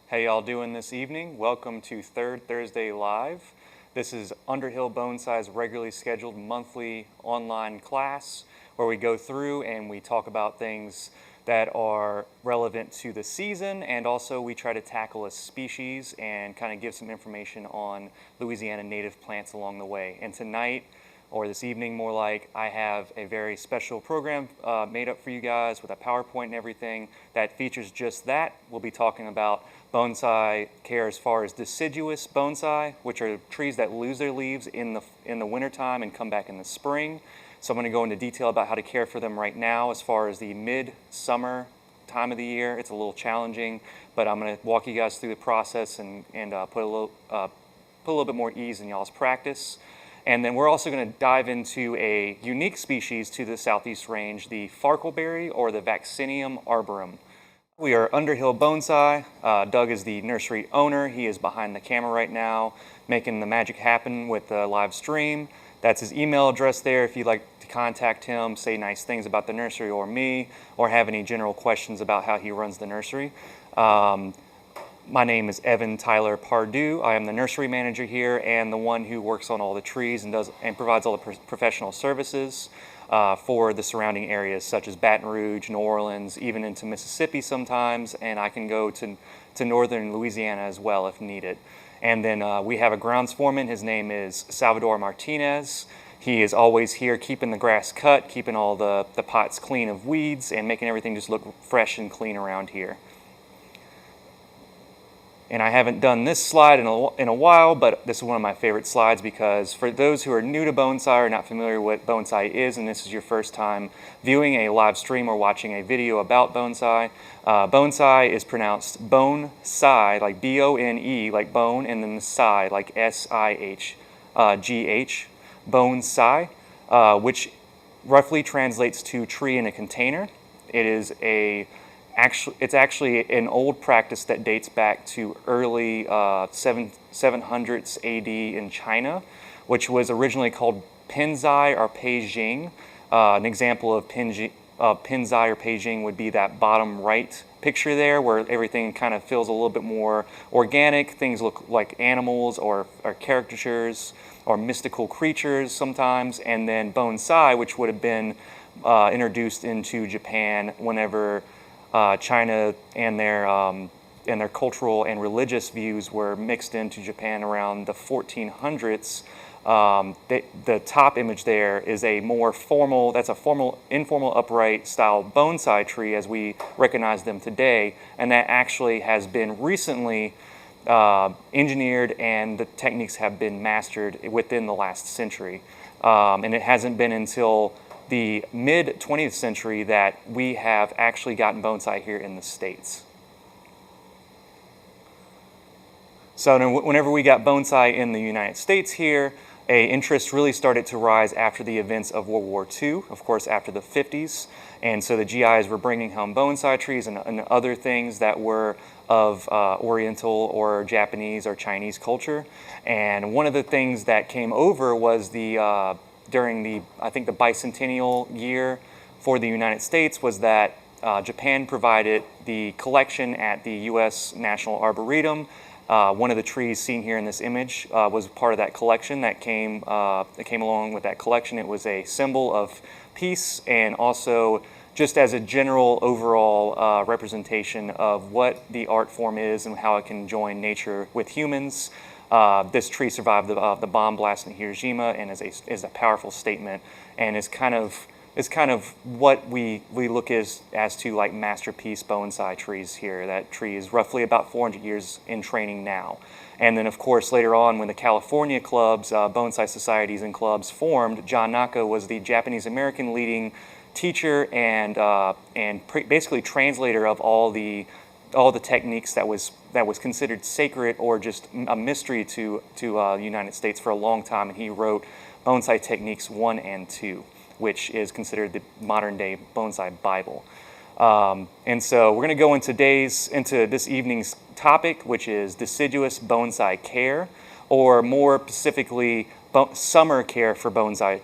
How y'all doing this evening? Welcome to Third Thursday Live. This is Underhill Bonsai's regularly scheduled monthly online class where we go through and we talk about things that are relevant to the season, and also we try to tackle a species and kind of give some information on Louisiana native plants along the way. And tonight, or this evening more like, I have a very special program made up for you guys with a PowerPoint and everything that features just that. We'll be talking about bonsai care as far as deciduous bonsai, which are trees that lose their leaves in the wintertime and come back in the spring. So I'm going to go into detail about how to care for them right now as far as the mid-summer time of the year. It's a little challenging, but I'm going to walk you guys through the process and put a little bit more ease in y'all's practice. And then we're also going to dive into a unique species to the Southeast Range, the Farkelberry or the Vaccinium arborum. We are Underhill Bonsai. Doug is the nursery owner. He is behind the camera right now, making the magic happen with the live stream. That's his email address there if you'd like to contact him, say nice things about the nursery or me, or have any general questions about how he runs the nursery. My name is Evan Tyler Pardue. I am the nursery manager here and the one who works on all the trees and provides all the professional services for the surrounding areas such as Baton Rouge, New Orleans, even into Mississippi sometimes, and I can go to northern Louisiana as well if needed. And then we have a grounds foreman. His name is Salvador Martinez. He is always here keeping the grass cut, keeping all the pots clean of weeds, and making everything just look fresh and clean around here. And I haven't done this slide in a while, but this is one of my favorite slides because for those who are new to bonsai or not familiar with what bonsai is, and this is your first time viewing a live stream or watching a video about bonsai, bonsai is pronounced bone-sai, like B-O-N-E, like bone, and then the sai, like S-I-H-G-H, bonsai, which roughly translates to tree in a container. It's actually an old practice that dates back to early 700s AD in China, which was originally called pinzai or peijing. An example of pinzai or peijing would be that bottom right picture there, where everything kind of feels a little bit more organic. Things look like animals or caricatures or mystical creatures sometimes. And then bonsai, which would have been introduced into Japan whenever China and their cultural and religious views were mixed into Japan around the 1400s. The top image there is a more formal, that's a informal upright style bonsai tree as we recognize them today, and that actually has been recently engineered and the techniques have been mastered within the last century. And it hasn't been until the mid-20th century that we have actually gotten bonsai here in the States. So whenever we got bonsai in the United States here, interest really started to rise after the events of World War II, of course after the 50s. And so the GIs were bringing home bonsai trees and other things that were of Oriental or Japanese or Chinese culture. And one of the things that came over was during the bicentennial year for the United States was that Japan provided the collection at the U.S. National Arboretum. One of the trees seen here in this image was part of that collection that came along with that collection. It was a symbol of peace and also just as a general overall representation of what the art form is and how it can join nature with humans. This tree survived the bomb blast in Hiroshima and is a powerful statement, and is kind of what we look as to like masterpiece bonsai trees here. That tree is roughly about 400 years in training now. And then of course later on when the California clubs, bonsai societies and clubs formed, John Naka was the Japanese American leading teacher and basically translator of all the techniques that was considered sacred or just a mystery to the United States for a long time, and he wrote Bonsai Techniques 1 and 2, which is considered the modern day bonsai Bible. And so we're going to go into this evening's topic, which is deciduous bonsai care, or more specifically summer care for bonsai,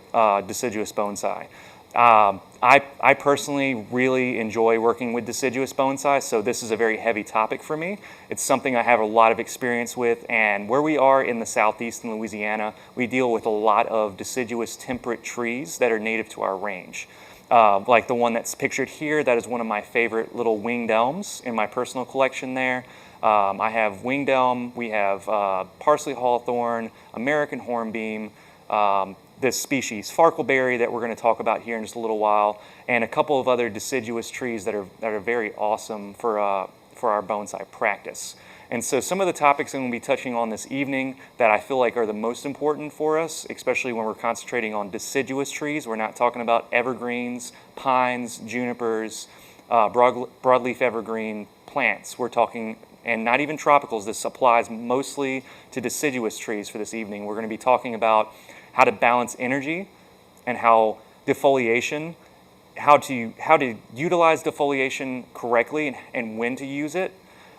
deciduous bonsai. I personally really enjoy working with deciduous bonsai, so this is a very heavy topic for me. It's something I have a lot of experience with, and where we are in the southeast in Louisiana, we deal with a lot of deciduous temperate trees that are native to our range. Like the one that's pictured here, that is one of my favorite little winged elms in my personal collection there. I have winged elm, we have parsley hawthorn, American hornbeam, this species Farkelberry that we're going to talk about here in just a little while, and a couple of other deciduous trees that are very awesome for our bonsai practice. And so some of the topics I'm going to be touching on this evening that I feel like are the most important for us, especially when we're concentrating on deciduous trees. We're not talking about evergreens, pines, junipers, broadleaf evergreen plants. We're talking, and not even tropicals. This applies mostly to deciduous trees for this evening. We're going to be talking about how to balance energy and how defoliation, how to utilize defoliation correctly and when to use it,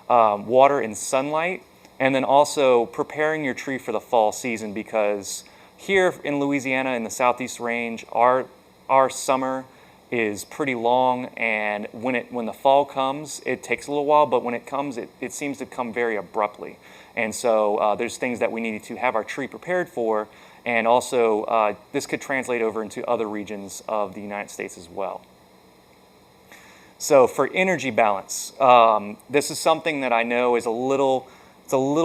water and sunlight, and then also preparing your tree for the fall season, because here in Louisiana in the southeast range, our summer is pretty long, and when the fall comes, it takes a little while, but when it comes, it seems to come very abruptly. And so there's things that we need to have our tree prepared for, and also this could translate over into other regions of the United States as well. So for energy balance, this is something that I know is a little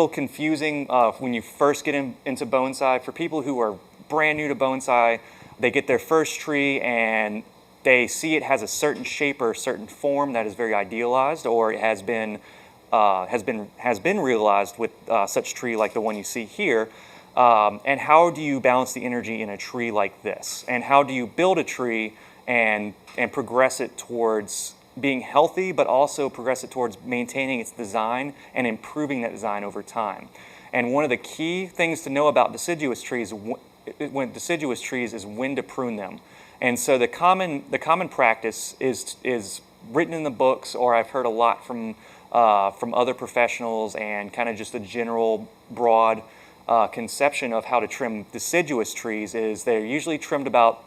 confusing when you first get into bonsai. For people who are brand new to bonsai, they get their first tree and they see it has a certain shape or a certain form that is very idealized, or it has been realized with such tree like the one you see here. And how do you balance the energy in a tree like this? And how do you build a tree and progress it towards being healthy, but also progress it towards maintaining its design and improving that design over time? And one of the key things to know about deciduous trees is when to prune them. And so the common practice is written in the books, or I've heard a lot from other professionals, and kind of just a general broad conception of how to trim deciduous trees is they're usually trimmed about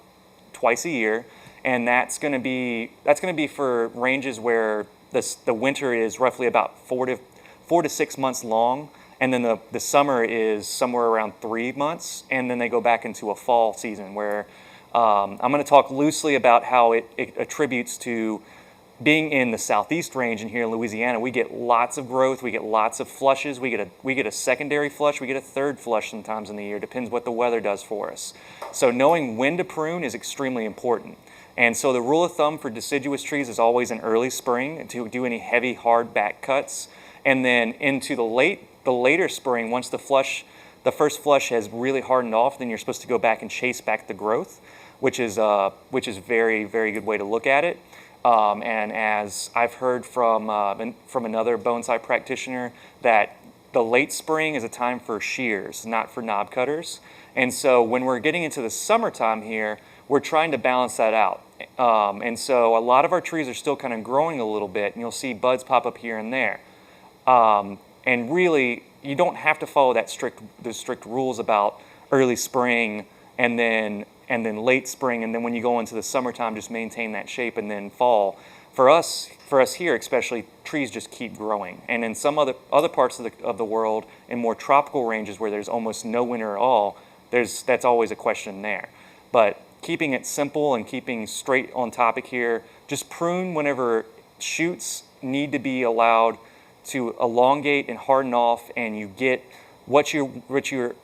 twice a year, and that's going to be for ranges where the winter is roughly about 4 to 6 months long, and then the summer is somewhere around 3 months, and then they go back into a fall season where I'm going to talk loosely about how it attributes to being in the southeast range, and here in Louisiana, we get lots of growth, we get lots of flushes, we get a secondary flush, we get a third flush sometimes in the year, depends what the weather does for us. So knowing when to prune is extremely important. And so the rule of thumb for deciduous trees is always in early spring to do any heavy, hard back cuts, and then into the later spring, once the first flush has really hardened off, then you're supposed to go back and chase back the growth, which is very, very good way to look at it. And as I've heard from another bonsai practitioner, that the late spring is a time for shears, not for knob cutters. And so when we're getting into the summertime here, we're trying to balance that out. And so a lot of our trees are still kind of growing a little bit, and you'll see buds pop up here and there. And really, you don't have to follow the strict rules about early spring and then late spring, and then when you go into the summertime, just maintain that shape, and then fall. For us here especially, trees just keep growing. And in some other parts of the world, in more tropical ranges where there's almost no winter at all, that's always a question there. But keeping it simple and keeping straight on topic here, just prune whenever shoots need to be allowed to elongate and harden off, and you get what your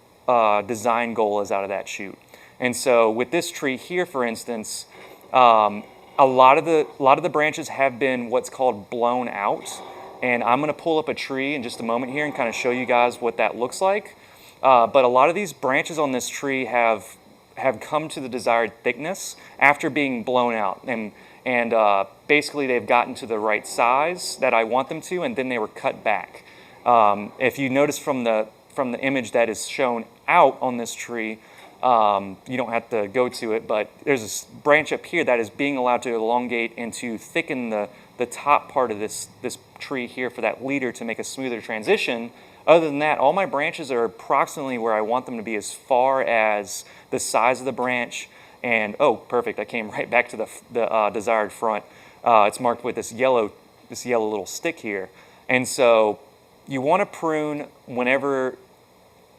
design goal is out of that shoot. And so with this tree here, for instance, a lot of the branches have been what's called blown out. And I'm going to pull up a tree in just a moment here and kind of show you guys what that looks like. But a lot of these branches on this tree have come to the desired thickness after being blown out. And basically they've gotten to the right size that I want them to, and then they were cut back. If you notice from the image that is shown out on this tree, you don't have to go to it, but there's a branch up here that is being allowed to elongate and to thicken the top part of this tree here for that leader to make a smoother transition. Other than that, all my branches are approximately where I want them to be as far as the size of the branch And oh, perfect, I came right back to the desired front. It's marked with this yellow little stick here. And so you want to prune whenever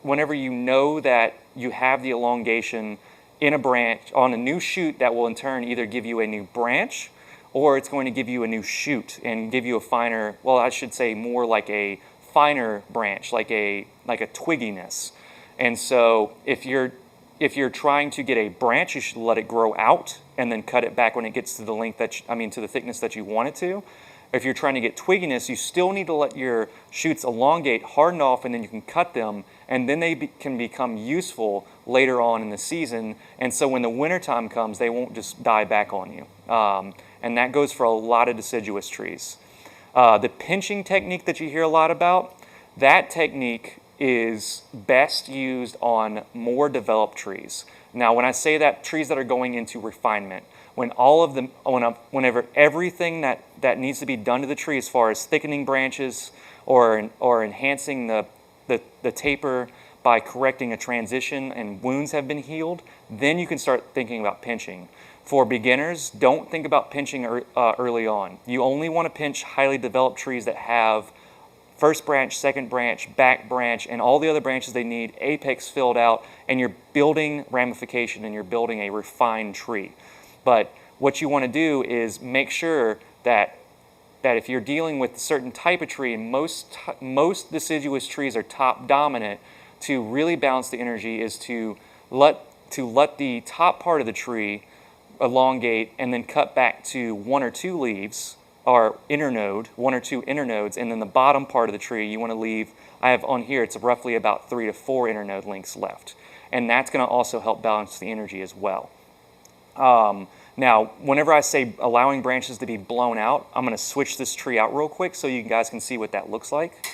you know that you have the elongation in a branch on a new shoot that will in turn either give you a new branch or it's going to give you a new shoot and give you a finer, well, I should say more like a finer branch, like a twigginess. And so if you're trying to get a branch, you should let it grow out and then cut it back when it gets to the length to the thickness that you want it to. If you're trying to get twigginess, you still need to let your shoots elongate, harden off, and then you can cut them, and then they can become useful later on in the season. And so when the wintertime comes, they won't just die back on you. And that goes for a lot of deciduous trees. The pinching technique that you hear a lot about, that technique is best used on more developed trees. Now, when I say that, trees that are going into refinement, whenever everything that needs to be done to the tree as far as thickening branches or enhancing the taper by correcting a transition and wounds have been healed, then you can start thinking about pinching. For beginners, don't think about pinching early on. You only want to pinch highly developed trees that have first branch, second branch, back branch, and all the other branches they need, apex filled out, and you're building ramification and you're building a refined tree. But what you want to do is make sure that if you're dealing with a certain type of tree, and most deciduous trees are top dominant, to really balance the energy is to let the top part of the tree elongate and then cut back to one or two leaves or one or two internodes, and then the bottom part of the tree you want to leave, I have on here, it's roughly about 3 to 4 internode lengths left. And that's going to also help balance the energy as well. Now, whenever I say allowing branches to be blown out, I'm going to switch this tree out real quick so you guys can see what that looks like.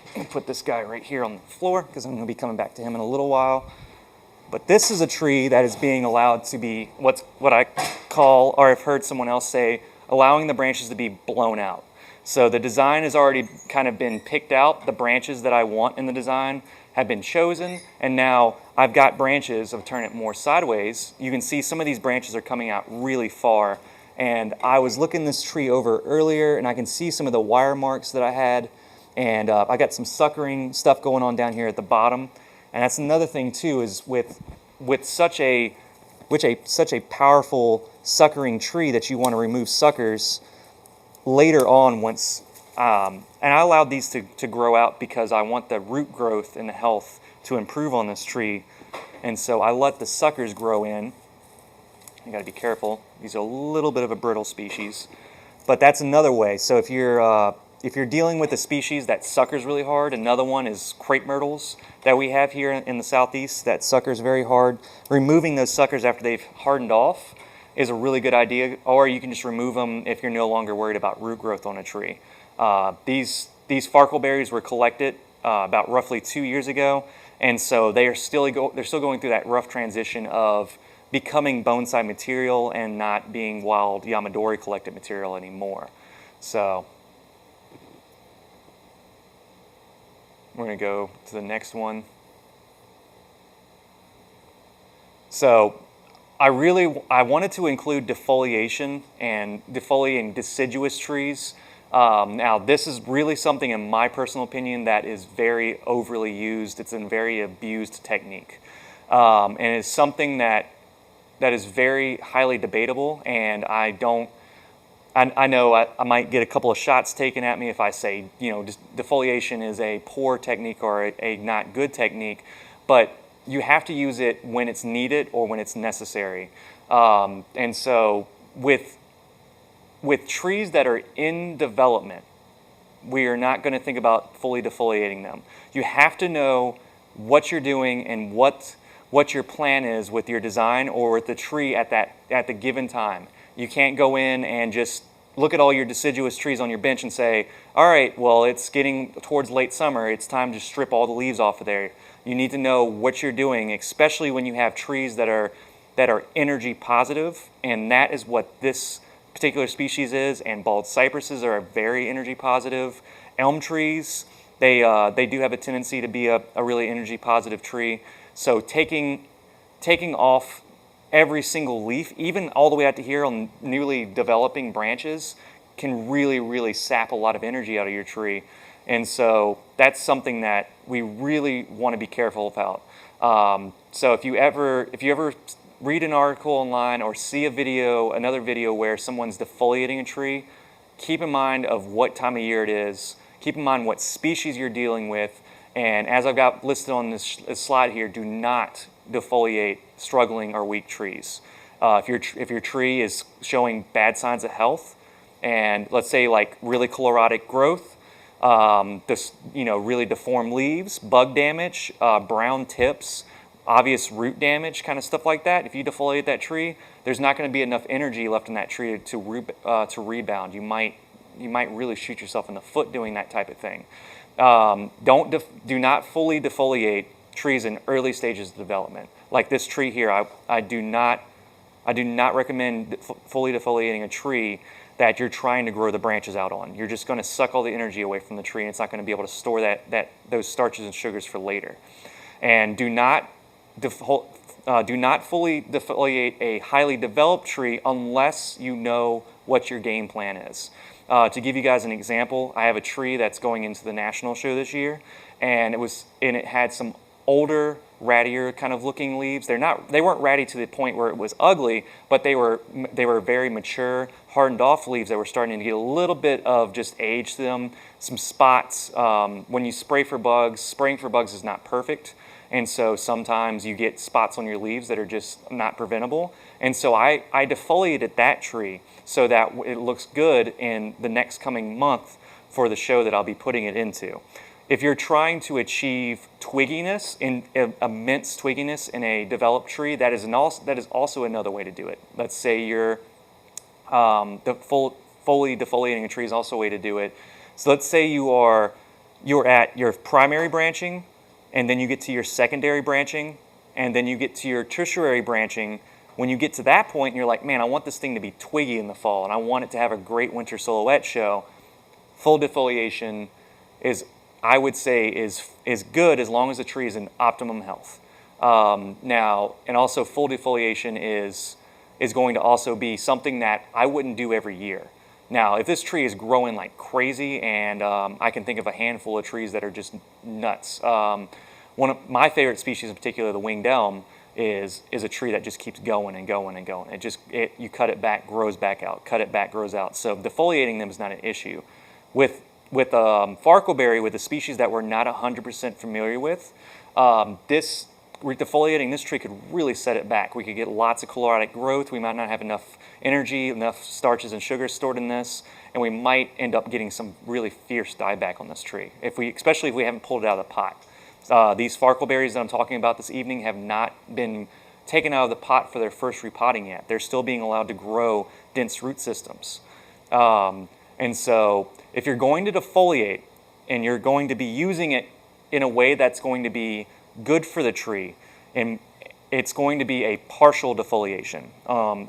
I'm going to put this guy right here on the floor because I'm going to be coming back to him in a little while. But this is a tree that is being allowed to be what I call, or I've heard someone else say, allowing the branches to be blown out. So the design has already kind of been picked out. The branches that I want in the design have been chosen, and now I've got branches. I'll turn it more sideways. You can see some of these branches are coming out really far, and I was looking this tree over earlier, and I can see some of the wire marks that I had, and I got some suckering stuff going on down here at the bottom. And that's another thing too, is with such a powerful suckering tree that you want to remove suckers later on once. And I allowed these to grow out because I want the root growth and the health to improve on this tree. And so I let the suckers grow in. You got to be careful. These are a little bit of a brittle species. But that's another way. So if you're dealing with a species that suckers really hard, another one is crepe myrtles that we have here in the southeast that suckers very hard. Removing those suckers after they've hardened off is a really good idea, or you can just remove them if you're no longer worried about root growth on a tree. These Farkelberries were collected about roughly 2 years ago, and so they're still going through that rough transition of becoming bonsai material and not being wild Yamadori collected material anymore. So we're going to go to the next one. So I wanted to include defoliation and defoliating deciduous trees. Now, this is really something, in my personal opinion, that is very overly used. It's a very abused technique. And it's something that is very highly debatable, and I know I might get a couple of shots taken at me if I say, defoliation is a poor technique or a not good technique, but you have to use it when it's needed or when it's necessary. And so with trees that are in development, we are not going to think about fully defoliating them. You have to know what you're doing and what your plan is with your design or with the tree at the given time. You can't go in and just look at all your deciduous trees on your bench and say, all right, well, it's getting towards late summer. It's time to strip all the leaves off of there. You need to know what you're doing, especially when you have trees that are energy positive, and that is what this particular species is, and bald cypresses are very energy positive. Elm trees, they do have a tendency to be a really energy positive tree. So taking off every single leaf, even all the way out to here on newly developing branches, can really, really sap a lot of energy out of your tree. And so that's something that we really want to be careful about. So if you ever read an article online or see another video where someone's defoliating a tree, keep in mind of what time of year it is, keep in mind what species you're dealing with, and as I've got listed on this slide here, do not defoliate struggling or weak trees. If your tree is showing bad signs of health, and let's say like really chlorotic growth, really deformed leaves, bug damage, brown tips, obvious root damage, kind of stuff like that. If you defoliate that tree, there's not going to be enough energy left in that tree to rebound. You might really shoot yourself in the foot doing that type of thing. Do not fully defoliate trees in early stages of development. Like this tree here, I do not recommend fully defoliating a tree that you're trying to grow the branches out on. You're just going to suck all the energy away from the tree, and it's not going to be able to store those starches and sugars for later. And do not fully defoliate a highly developed tree unless you know what your game plan is. To give you guys an example, I have a tree that's going into the national show this year, and it had some older, rattier kind of looking leaves. They weren't ratty to the point where it was ugly, but they were very mature, hardened off leaves that were starting to get a little bit of just age to them, some spots. When you spray for bugs, spraying for bugs is not perfect. And so sometimes you get spots on your leaves that are just not preventable. And so I defoliated that tree so that it looks good in the next coming month for the show that I'll be putting it into. If you're trying to achieve twigginess, immense twigginess in a developed tree, that is also another way to do it. Let's say you're fully defoliating a tree is also a way to do it. So let's say you're at your primary branching, and then you get to your secondary branching, and then you get to your tertiary branching. When you get to that point, and you're like, man, I want this thing to be twiggy in the fall, and I want it to have a great winter silhouette show. Full defoliation I would say is good as long as the tree is in optimum health. And also full defoliation is going to also be something that I wouldn't do every year. Now, if this tree is growing like crazy, and I can think of a handful of trees that are just nuts. One of my favorite species in particular, the winged elm, is a tree that just keeps going and going and going. You cut it back, grows back out, cut it back, grows out. So defoliating them is not an issue. With Farkelberry, with a species that we're not 100% familiar with, defoliating this tree could really set it back. We could get lots of chlorotic growth. We might not have enough energy, enough starches and sugars stored in this, and we might end up getting some really fierce dieback on this tree, especially if we haven't pulled it out of the pot. These Farkelberries that I'm talking about this evening have not been taken out of the pot for their first repotting yet. They're still being allowed to grow dense root systems. And so if you're going to defoliate and you're going to be using it in a way that's going to be good for the tree, and it's going to be a partial defoliation.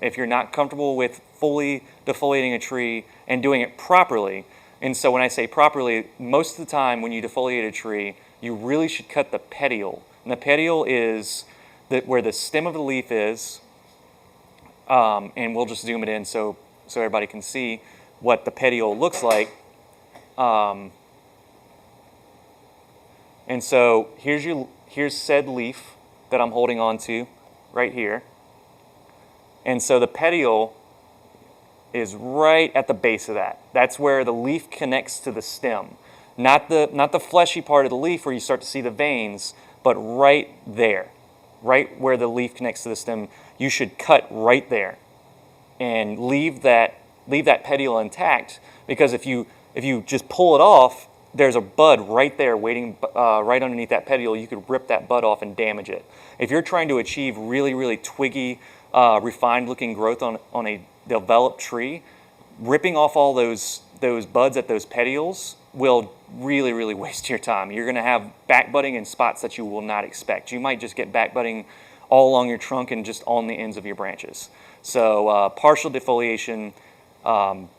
If you're not comfortable with fully defoliating a tree and doing it properly, and so when I say properly, most of the time when you defoliate a tree, you really should cut the petiole. And the petiole is where the stem of the leaf is, and we'll just zoom it in so everybody can see what the petiole looks like. And so here's said leaf that I'm holding on to right here. And so the petiole is right at the base of that. That's where the leaf connects to the stem. Not the fleshy part of the leaf where you start to see the veins, but right there, right where the leaf connects to the stem. You should cut right there and leave that petiole intact, because if you just pull it off, there's a bud right there waiting right underneath that petiole. You could rip that bud off and damage it. If you're trying to achieve really, really twiggy, refined looking growth on a developed tree, ripping off all those buds at those petioles will really, really waste your time. You're going to have back budding in spots that you will not expect. You might just get back budding all along your trunk and just on the ends of your branches. So partial defoliation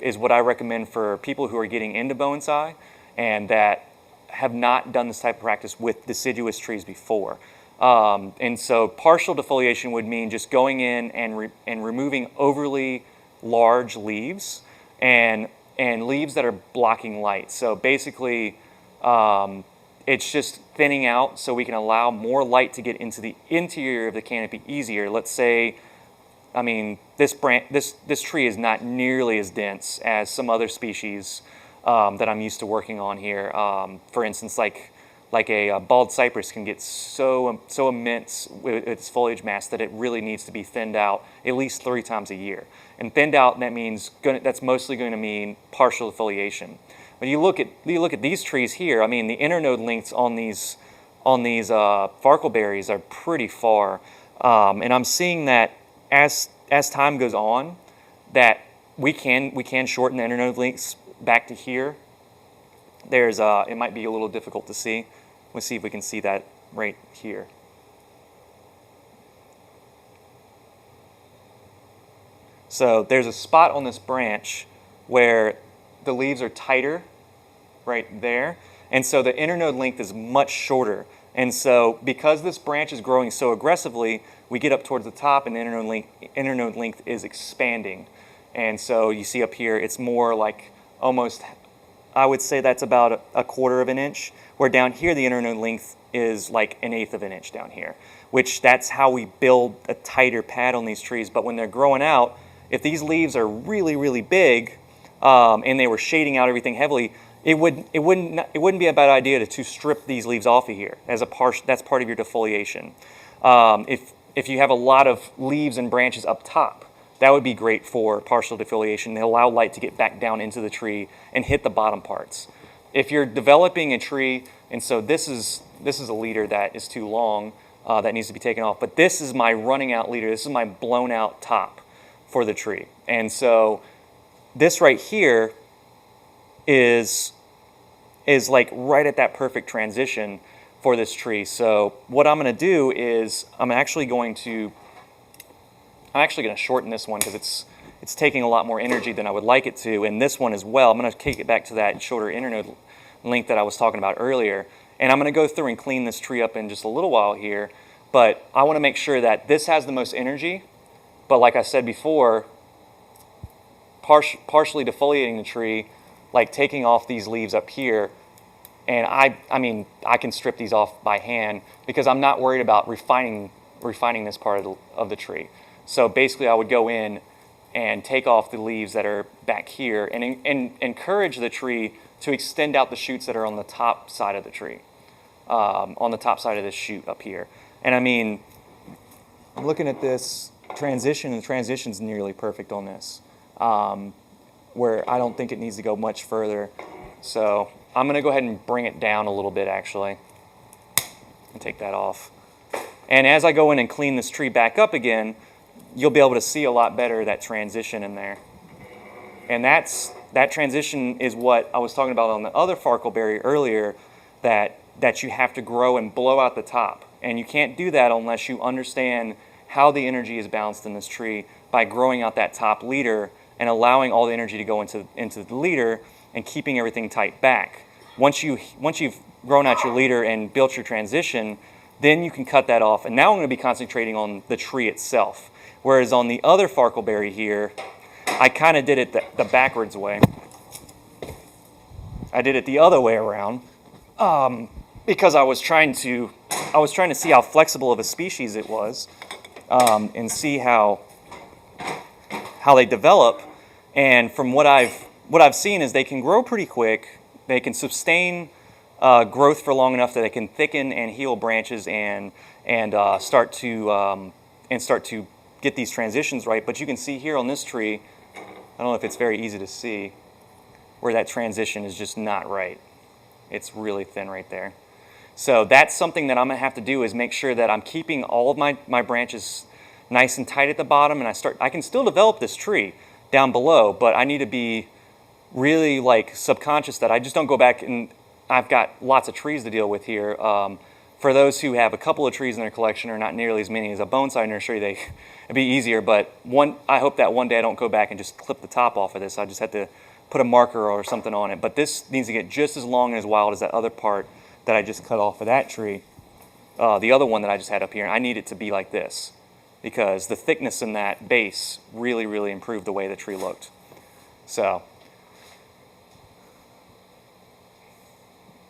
is what I recommend for people who are getting into bonsai and that have not done this type of practice with deciduous trees before. And so partial defoliation would mean just going in and removing overly large leaves and leaves that are blocking light. So basically, it's just thinning out so we can allow more light to get into the interior of the canopy easier. Let's say, I mean, this tree is not nearly as dense as some other species that I'm used to working on here. For instance, like a bald cypress can get so immense with its foliage mass that it really needs to be thinned out at least 3 times a year. And thinned out, that's mostly going to mean partial defoliation. But you look at these trees here. I mean, the internode lengths on these Farkelberries are pretty far, and I'm seeing that as time goes on, that we can shorten the internode lengths back to here. There's it might be a little difficult to see. Let's see if we can see that right here. So there's a spot on this branch where the leaves are tighter right there, and so the internode length is much shorter. And so because this branch is growing so aggressively, we get up towards the top and the internode length is expanding. And so you see up here, it's more like almost, I would say that's about a 1/4 of an inch, where down here the internode length is like 1/8 of an inch down here, which that's how we build a tighter pad on these trees. But when they're growing out, if these leaves are really, really big and they were shading out everything heavily, it wouldn't be a bad idea to strip these leaves off of here as that's part of your defoliation. If you have a lot of leaves and branches up top, that would be great for partial defoliation. They allow light to get back down into the tree and hit the bottom parts. If you're developing a tree, and so this is a leader that is too long, that needs to be taken off, but this is my running out leader. This is my blown out top for the tree. And so this right here is like right at that perfect transition for this tree. So what I'm going to do is I'm actually going to shorten this one because it's taking a lot more energy than I would like it to, and this one as well. I'm going to take it back to that shorter internode length that I was talking about earlier, and I'm going to go through and clean this tree up in just a little while here, but I want to make sure that this has the most energy. But like I said before, partially defoliating the tree, like taking off these leaves up here, and I mean I can strip these off by hand because I'm not worried about refining this part of the tree. So basically I would go in and take off the leaves that are back here and encourage the tree to extend out the shoots that are on the top side of the tree, on the top side of this shoot up here. And I mean, I'm looking at this transition, and the transition's nearly perfect on this, where I don't think it needs to go much further. So I'm going to go ahead and bring it down a little bit actually and take that off. And as I go in and clean this tree back up again, you'll be able to see a lot better that transition in there. And that transition is what I was talking about on the other Farkelberry earlier, that you have to grow and blow out the top. And you can't do that unless you understand how the energy is balanced in this tree by growing out that top leader and allowing all the energy to go into the leader and keeping everything tight back. Once you've grown out your leader and built your transition, then you can cut that off. And now I'm going to be concentrating on the tree itself. Whereas on the other Farkelberry here, I kind of did it the backwards way. I did it the other way around because I was trying to see how flexible of a species it was and see how they develop. And from what I've seen is they can grow pretty quick. They can sustain growth for long enough that they can thicken and heal branches and start to get these transitions right. But you can see here on this tree, I don't know if it's very easy to see, where that transition is just not right. It's really thin right there. So that's something that I'm going to have to do, is make sure that I'm keeping all of my branches nice and tight at the bottom, and I can still develop this tree down below, but I need to be really like subconscious that I just don't go back, and I've got lots of trees to deal with here. For those who have a couple of trees in their collection, or not nearly as many as a bonsai nursery, it'd be easier, but I hope that one day I don't go back and just clip the top off of this. I just have to put a marker or something on it. But this needs to get just as long and as wild as that other part that I just cut off of that tree. the other one that I just had up here, and I need it to be like this because the thickness in that base really, really improved the way the tree looked. So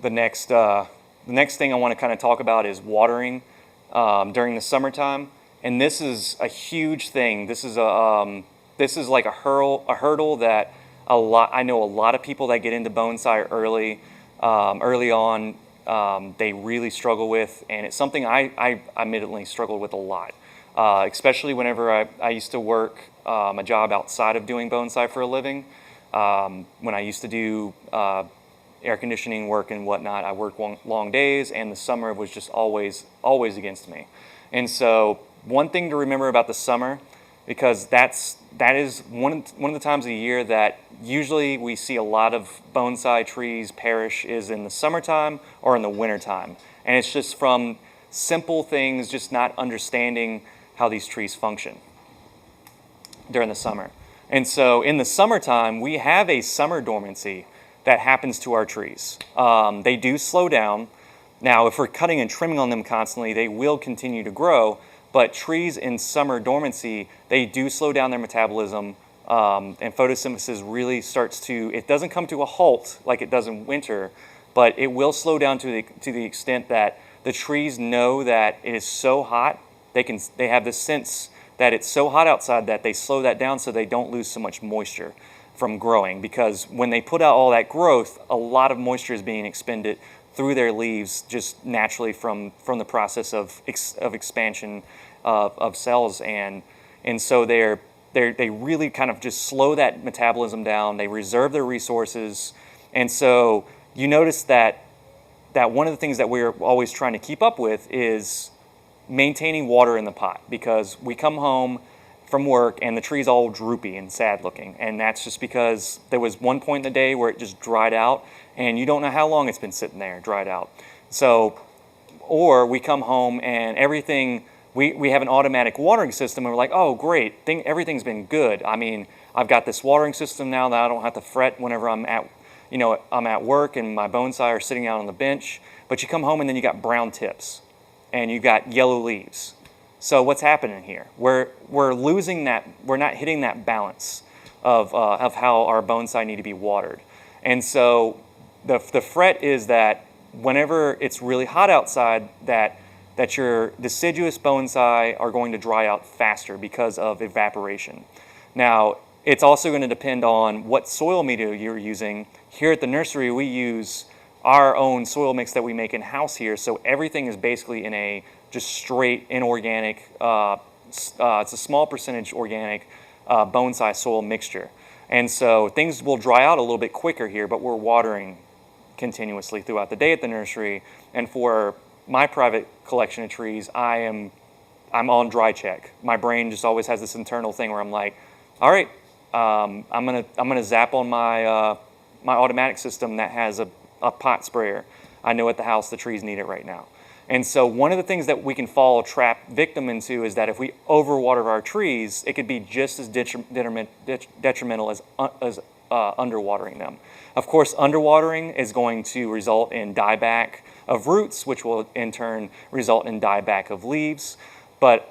the next thing I want to kind of talk about is watering during the summertime, and this is a huge thing. This is like a hurdle that I know a lot of people that get into bonsai early on. They really struggle with, and it's something I admittedly struggled with a lot, especially whenever I used to work a job outside of doing bonsai for a living. When I used to do air conditioning work and whatnot, I worked long days, and the summer was just always against me. And so one thing to remember about the summer, because that is one of the times of the year that usually we see a lot of bonsai trees perish, is in the summertime or in the wintertime. And it's just from simple things, just not understanding how these trees function during the summer. And so in the summertime, we have a summer dormancy that happens to our trees. They do slow down. Now, if we're cutting and trimming on them constantly, they will continue to grow, but trees in summer dormancy, they do slow down their metabolism, and photosynthesis really starts to, it doesn't come to a halt like it does in winter, but it will slow down to the extent that the trees know that it is so hot, they have this sense that it's so hot outside that they slow that down so they don't lose so much moisture from growing, because when they put out all that growth, a lot of moisture is being expended through their leaves just naturally from the process of expansion of cells, and so they really kind of just slow that metabolism down. They reserve their resources, and so you notice that one of the things that we're always trying to keep up with is maintaining water in the pot, because we come home from work and the tree's all droopy and sad looking, and that's just because there was one point in the day where it just dried out, and you don't know how long it's been sitting there dried out. So, or we come home and everything, we have an automatic watering system, and we're like, oh great, everything's been good. I mean, I've got this watering system now that I don't have to fret whenever I'm at work and my bonsai are sitting out on the bench. But you come home and then you got brown tips and you got yellow leaves. So what's happening here? We're losing that. We're not hitting that balance of how our bonsai need to be watered. And so the fret is that whenever it's really hot outside, that your deciduous bonsai are going to dry out faster because of evaporation. Now, it's also going to depend on what soil media you're using. Here at the nursery, we use our own soil mix that we make in-house here, so everything is basically in a just straight inorganic, it's a small percentage organic bonsai soil mixture. And so things will dry out a little bit quicker here, but we're watering continuously throughout the day at the nursery. And for my private collection of trees, I'm on dry check. My brain just always has this internal thing where I'm like, all right, I'm gonna zap on my my automatic system that has a pot sprayer. I know at the house the trees need it right now. And so one of the things that we can fall trap victim into is that if we overwater our trees, it could be just as detrimental as underwatering them. Of course, underwatering is going to result in dieback of roots, which will in turn result in dieback of leaves. But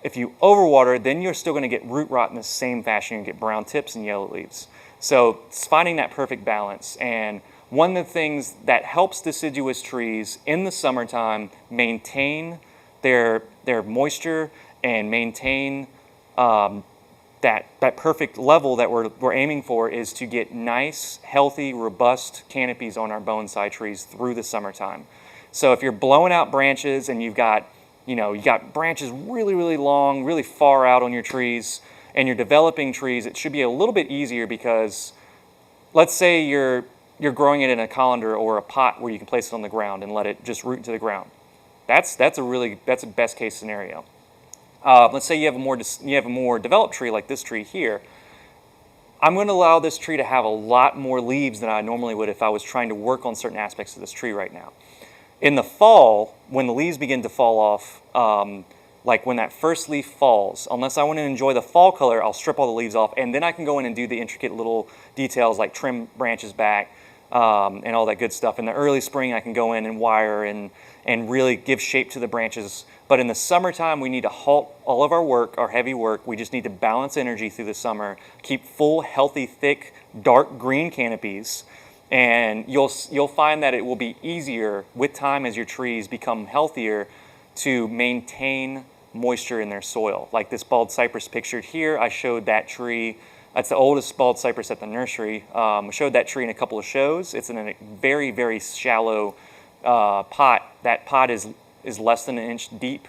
if you overwater, then you're still going to get root rot in the same fashion. You get brown tips and yellow leaves. So it's finding that perfect balance. And one of the things that helps deciduous trees in the summertime maintain their moisture and maintain that perfect level that we're aiming for is to get nice, healthy, robust canopies on our bonsai trees through the summertime. So if you're blowing out branches and you got branches really, really long, really far out on your trees, and you're developing trees, it should be a little bit easier because let's say you're growing it in a colander or a pot where you can place it on the ground and let it just root into the ground. That's a best case scenario. Let's say you have a more developed tree like this tree here. I'm going to allow this tree to have a lot more leaves than I normally would if I was trying to work on certain aspects of this tree right now. In the fall, when the leaves begin to fall off, like when that first leaf falls, unless I want to enjoy the fall color, I'll strip all the leaves off, and then I can go in and do the intricate little details like trim branches back, and all that good stuff. In the early spring, I can go in and wire and really give shape to the branches. But in the summertime, we need to halt all of our work, our heavy work. We just need to balance energy through the summer, keep full, healthy, thick, dark green canopies, and you'll find that it will be easier with time as your trees become healthier to maintain moisture in their soil. Like this bald cypress pictured here, I showed that tree. That's the oldest bald cypress at the nursery. I showed that tree in a couple of shows. It's in a very, very shallow pot. That pot is less than an inch deep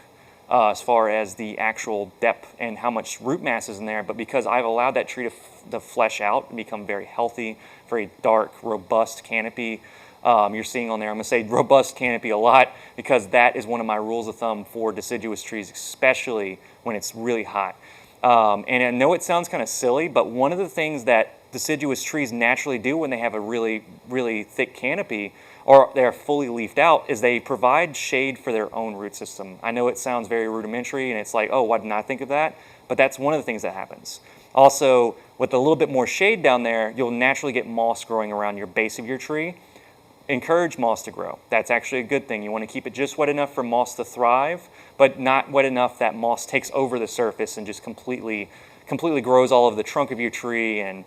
as far as the actual depth and how much root mass is in there. But because I've allowed that tree to flesh out and become very healthy, very dark, robust canopy, you're seeing on there. I'm going to say robust canopy a lot because that is one of my rules of thumb for deciduous trees, especially when it's really hot. And I know it sounds kind of silly, but one of the things that deciduous trees naturally do when they have a really, really thick canopy or they're fully leafed out is they provide shade for their own root system. I know it sounds very rudimentary and it's like, oh, why didn't I think of that? But that's one of the things that happens. Also, with a little bit more shade down there, you'll naturally get moss growing around your base of your tree. Encourage moss to grow. That's actually a good thing. You want to keep it just wet enough for moss to thrive, but not wet enough that moss takes over the surface and just completely grows all over the trunk of your tree and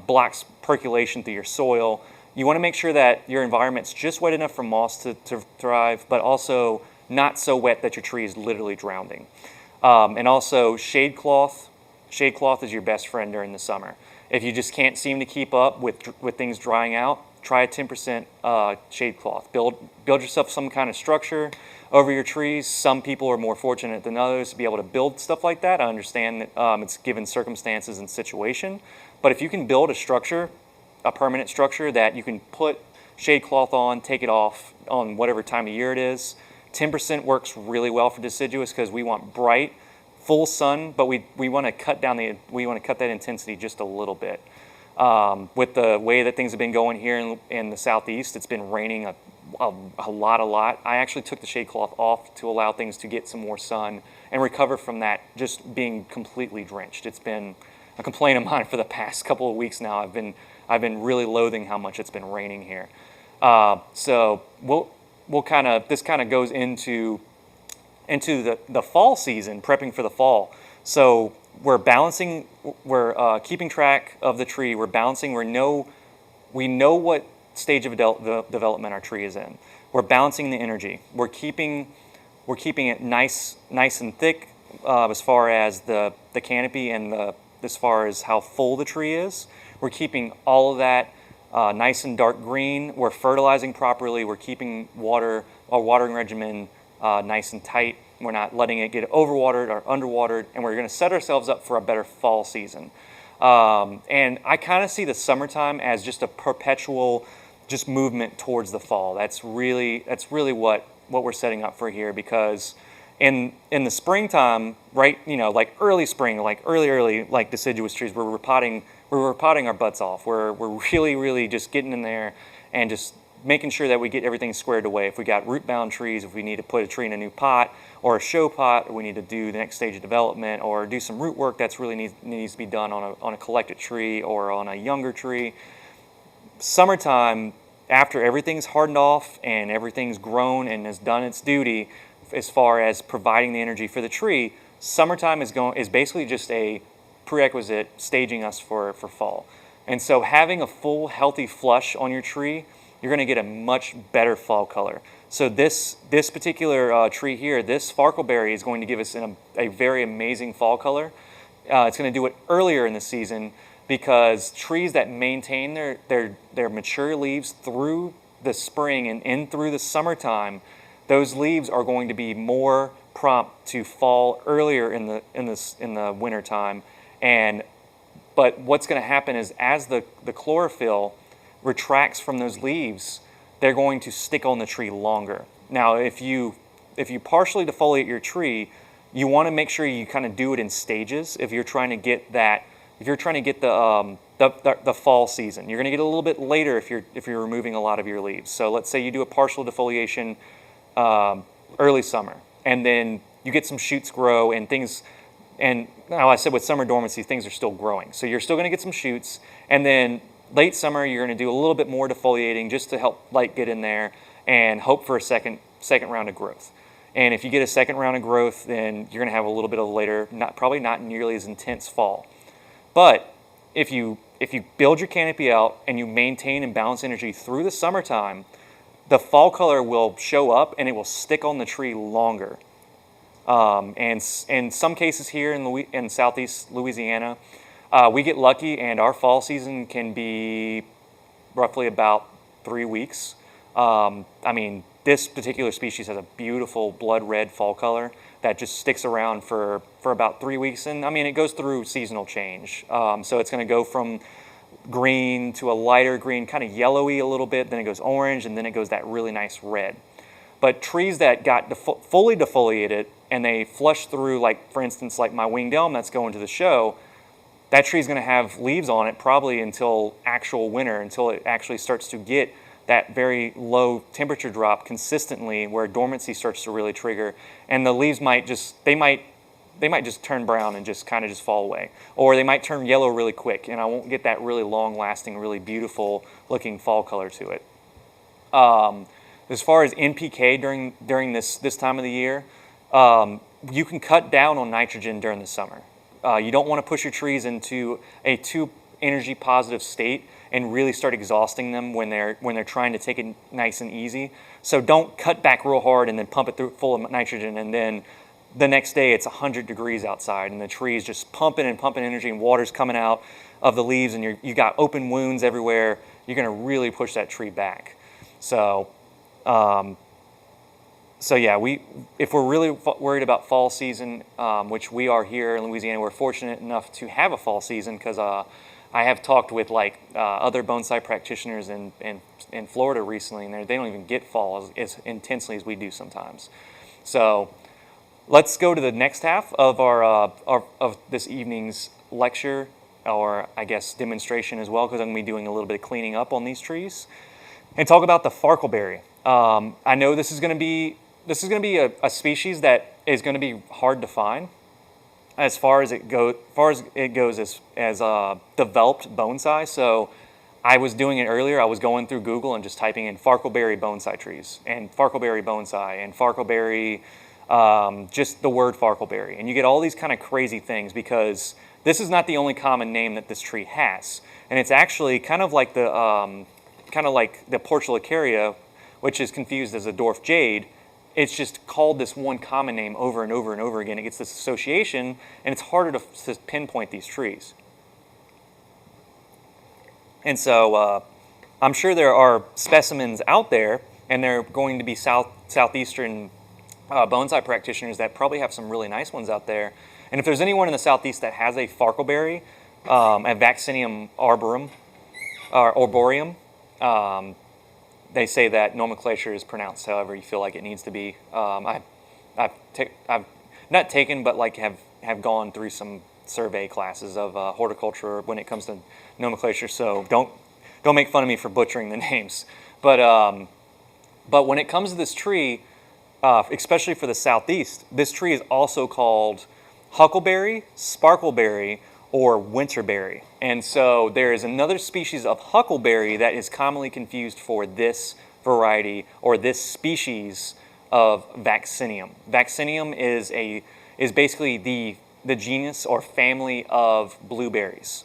blocks percolation through your soil. You want to make sure that your environment's just wet enough for moss to thrive, but also not so wet that your tree is literally drowning. And also shade cloth. Shade cloth is your best friend during the summer. If you just can't seem to keep up with things drying out, try a 10% shade cloth. Build yourself some kind of structure over your trees. Some people are more fortunate than others to be able to build stuff like that. I understand that it's given circumstances and situation. But if you can build a structure, a permanent structure that you can put shade cloth on, take it off on whatever time of year it is, 10% works really well for deciduous because we want bright, full sun, but we want to cut that intensity just a little bit. With the way that things have been going here in the southeast, it's been raining a lot. I actually took the shade cloth off to allow things to get some more sun and recover from that just being completely drenched. It's been a complaint of mine for the past couple of weeks now. I've been really loathing how much it's been raining here. So this kind of goes into the fall season, prepping for the fall. So we're balancing, we're keeping track of the tree, we're balancing, we know what stage of development our tree is in. We're balancing the energy. We're keeping it nice and thick as far as the canopy and as far as how full the tree is. We're keeping all of that nice and dark green. We're fertilizing properly. We're keeping our watering regimen nice and tight. We're not letting it get overwatered or underwatered, and we're going to set ourselves up for a better fall season. And I kind of see the summertime as just a perpetual just movement towards the fall. That's really what we're setting up for here, because in the springtime, right, like early spring, like early like deciduous trees, we're repotting our butts off. We're really just getting in there and just making sure that we get everything squared away. If we got root-bound trees, if we need to put a tree in a new pot or a show pot, or we need to do the next stage of development or do some root work that's really needs to be done on a collected tree or on a younger tree. Summertime, after everything's hardened off and everything's grown and has done its duty as far as providing the energy for the tree, summertime is basically just a prerequisite staging us for fall. And so having a full, healthy flush on your tree, you're going to get a much better fall color. So this particular tree here, this Farkelberry, is going to give us a very amazing fall color. It's going to do it earlier in the season because trees that maintain their mature leaves through the spring and in through the summertime, those leaves are going to be more prompt to fall earlier in the winter time. But what's going to happen is as the chlorophyll retracts from those leaves, they're going to stick on the tree longer. Now, if you partially defoliate your tree, you want to make sure you kind of do it in stages. If you're trying to get the fall season, you're going to get a little bit later if you're removing a lot of your leaves. So let's say you do a partial defoliation early summer, and then you get some shoots grow and things. And now I said with summer dormancy, things are still growing. So you're still going to get some shoots, and then late summer, you're going to do a little bit more defoliating just to help light get in there and hope for a second round of growth. And if you get a second round of growth, then you're going to have a little bit of later, probably not nearly as intense fall. But if you build your canopy out and you maintain and balance energy through the summertime, the fall color will show up and it will stick on the tree longer. And in some cases here in southeast Louisiana, we get lucky and our fall season can be roughly about 3 weeks. I mean, this particular species has a beautiful blood red fall color that just sticks around for about 3 weeks. And I mean, it goes through seasonal change. So it's going to go from green to a lighter green, kind of yellowy a little bit, then it goes orange, and then it goes that really nice red. But trees that got fully defoliated and they flush through, like for instance, like my winged elm that's going to the show, that tree's going to have leaves on it probably until actual winter, until it actually starts to get that very low temperature drop consistently where dormancy starts to really trigger, and the leaves might just turn brown and just kind of just fall away, or they might turn yellow really quick, and I won't get that really long lasting, really beautiful looking fall color to it. As far as NPK during this time of the year, you can cut down on nitrogen during the summer. You don't want to push your trees into a too energy positive state and really start exhausting them when they're trying to take it nice and easy. So don't cut back real hard and then pump it through full of nitrogen, and then the next day it's 100 degrees outside and the tree is just pumping and pumping energy and water's coming out of the leaves and you got open wounds everywhere. You're going to really push that tree back. So yeah, if we're really worried about fall season, which we are here in Louisiana, we're fortunate enough to have a fall season because I have talked with other bonsai practitioners in Florida recently, and they don't even get fall as intensely as we do sometimes. So let's go to the next half of of this evening's lecture, or I guess demonstration as well, because I'm going to be doing a little bit of cleaning up on these trees, and talk about the Farkelberry. I know this is going to be a species that is going to be hard to find as far as it goes as developed bonsai. So I was doing it earlier. I was going through Google and just typing in Farkelberry bonsai trees and Farkelberry bonsai and Farkelberry, just the word Farkelberry, and you get all these kind of crazy things because this is not the only common name that this tree has, and it's actually kind of like the Portulacaria, which is confused as a dwarf jade. It's just called this one common name over and over and over again. It gets this association, and it's harder to pinpoint these trees. And so I'm sure there are specimens out there, and there are going to be southeastern bonsai practitioners that probably have some really nice ones out there. And if there's anyone in the southeast that has a Farkelberry, a Vaccinium arboreum, they say that nomenclature is pronounced however you feel like it needs to be. I've not taken, but have gone through some survey classes of horticulture when it comes to nomenclature. So don't make fun of me for butchering the names. But when it comes to this tree, especially for the southeast, this tree is also called huckleberry, sparkleberry, or winterberry. And so there is another species of huckleberry that is commonly confused for this variety or this species of Vaccinium. Vaccinium is basically the genus or family of blueberries.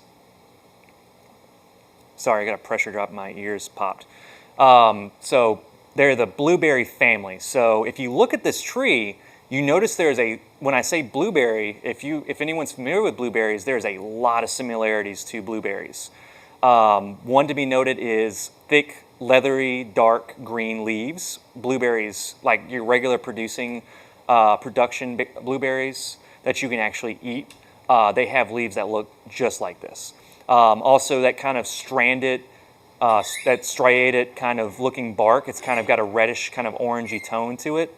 Sorry, I got a pressure drop, my ears popped. So they're the blueberry family. So if you look at this tree, you notice when I say blueberry, if anyone's familiar with blueberries, there's a lot of similarities to blueberries. One to be noted is thick, leathery, dark green leaves. Blueberries, like your regular production blueberries that you can actually eat, they have leaves that look just like this. Also, that kind of stranded, that striated kind of looking bark, it's kind of got a reddish kind of orangey tone to it.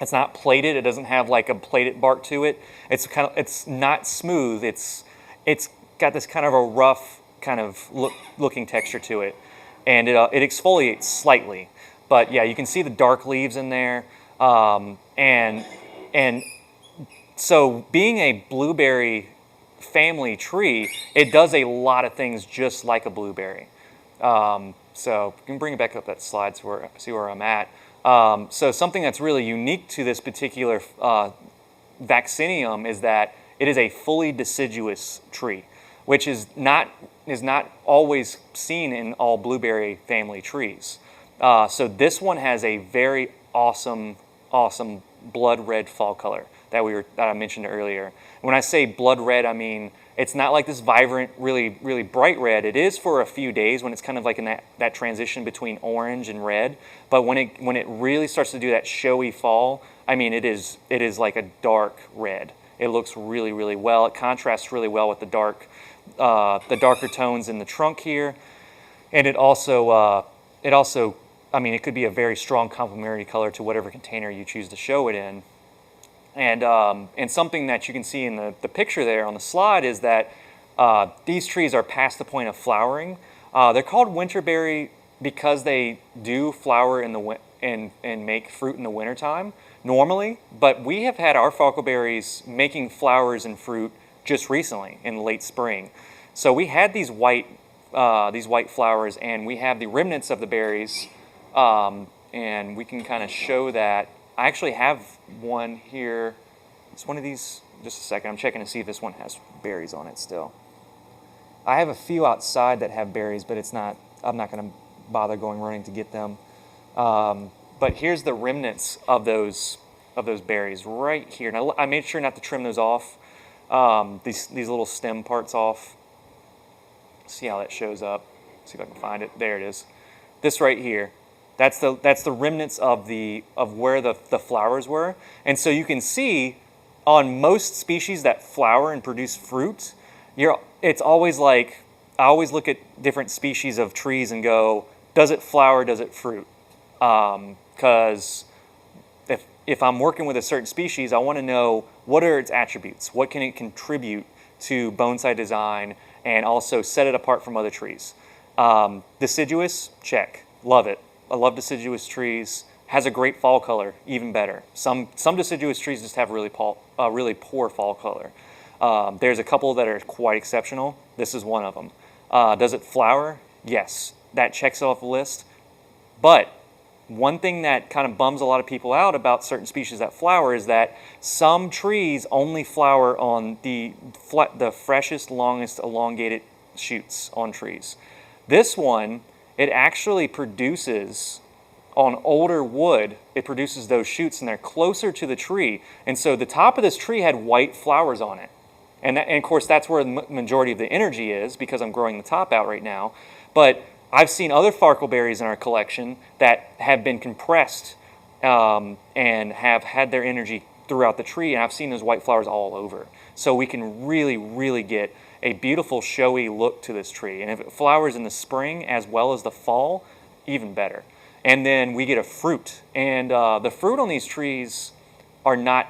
It's not plated. It doesn't have like a plated bark to it. It's not smooth. It's got this kind of a rough kind of looking texture to it, and it exfoliates slightly. But yeah, you can see the dark leaves in there, and so being a blueberry family tree, it does a lot of things just like a blueberry. So you can bring it back up that slide so see where I'm at. So something that's really unique to this particular vaccinium is that it is a fully deciduous tree, which is not always seen in all blueberry family trees. So this one has a very awesome blood red fall color that I mentioned earlier. When I say blood red, I mean it's not like this vibrant, really bright red. It is for a few days when it's kind of like in that transition between orange and red. But when it really starts to do that showy fall, I mean it is like a dark red. It looks really well. It contrasts really well with the darker tones in the trunk here, and it also I mean it could be a very strong complementary color to whatever container you choose to show it in. And something that you can see in the picture there on the slide is that these trees are past the point of flowering. They're called Winterberry because they do flower and make fruit in the wintertime normally, but we have had our Farkelberries making flowers and fruit just recently in late spring. So we had these white flowers, and we have the remnants of the berries, and we can kind of show that. I actually have one here. It's one of these. Just a second. I'm checking to see if this one has berries on it still. I have a few outside that have berries, but it's not. I'm not going to bother running to get them. But here's the remnants of those berries right here. Now I made sure not to trim those off. These little stem parts off. See how that shows up. See if I can find it. There it is. This right here. That's the remnants of where the flowers were. And so you can see on most species that flower and produce fruit, it's always like, I always look at different species of trees and go, does it flower, does it fruit? Because if I'm working with a certain species, I want to know what are its attributes, what can it contribute to bonsai design, and also set it apart from other trees. Deciduous, check, love it. I love deciduous trees. Has a great fall color, even better. Some deciduous trees just have really poor fall color. There's a couple that are quite exceptional. This is one of them. Does it flower? Yes, that checks off the list. But one thing that kind of bums a lot of people out about certain species that flower is that some trees only flower on the freshest, longest, elongated shoots on trees. This one, it actually produces, on older wood, it produces those shoots, and they're closer to the tree. And so the top of this tree had white flowers on it. And of course, that's where the majority of the energy is, because I'm growing the top out right now. But I've seen other Farkelberries in our collection that have been compressed and have had their energy throughout the tree, and I've seen those white flowers all over. So we can really get a beautiful, showy look to this tree. And if it flowers in the spring as well as the fall, even better. And then we get a fruit. And the fruit on these trees are not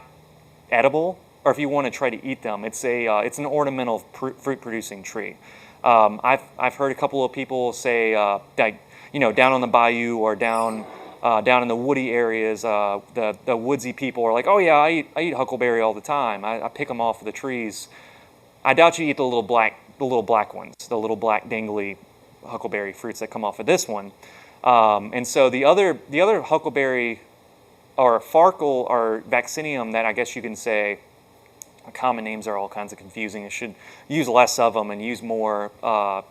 edible, or if you want to try to eat them, it's an ornamental fruit-producing tree. I've heard a couple of people say, down on the bayou or down in the woody areas, the woodsy people are like, oh yeah, I eat huckleberry all the time. I pick them off of the trees. I doubt you eat the little black ones, the little black dangly huckleberry fruits that come off of this one. And so the other huckleberry or farkel or vaccinium that I guess you can say, common names are all kinds of confusing. It should use less of them and use more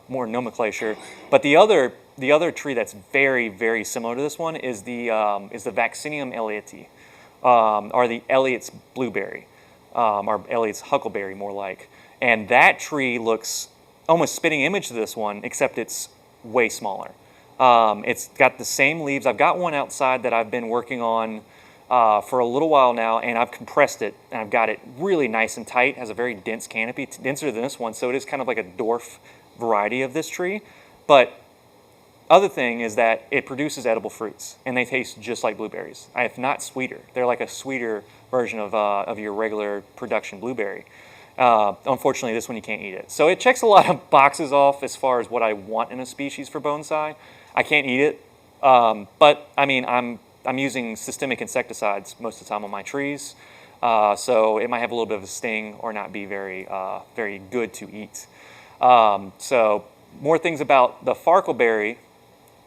nomenclature. But the other tree that's very similar to this one is the Vaccinium Elliotti, or the Elliott's blueberry, or Elliott's huckleberry more like. And that tree looks almost spitting image to this one, except it's way smaller. It's got the same leaves. I've got one outside that I've been working on for a little while now, and I've compressed it, and I've got it really nice and tight. It has a very dense canopy, denser than this one, so it is kind of like a dwarf variety of this tree. But other thing is that it produces edible fruits, and they taste just like blueberries, if not sweeter. They're like a sweeter version of your regular production blueberry. Unfortunately, this one you can't eat it. So it checks a lot of boxes off as far as what I want in a species for bonsai. I can't eat it, but I mean, I'm using systemic insecticides most of the time on my trees. So it might have a little bit of a sting or not be very, very good to eat. So more things about the Farkelberry.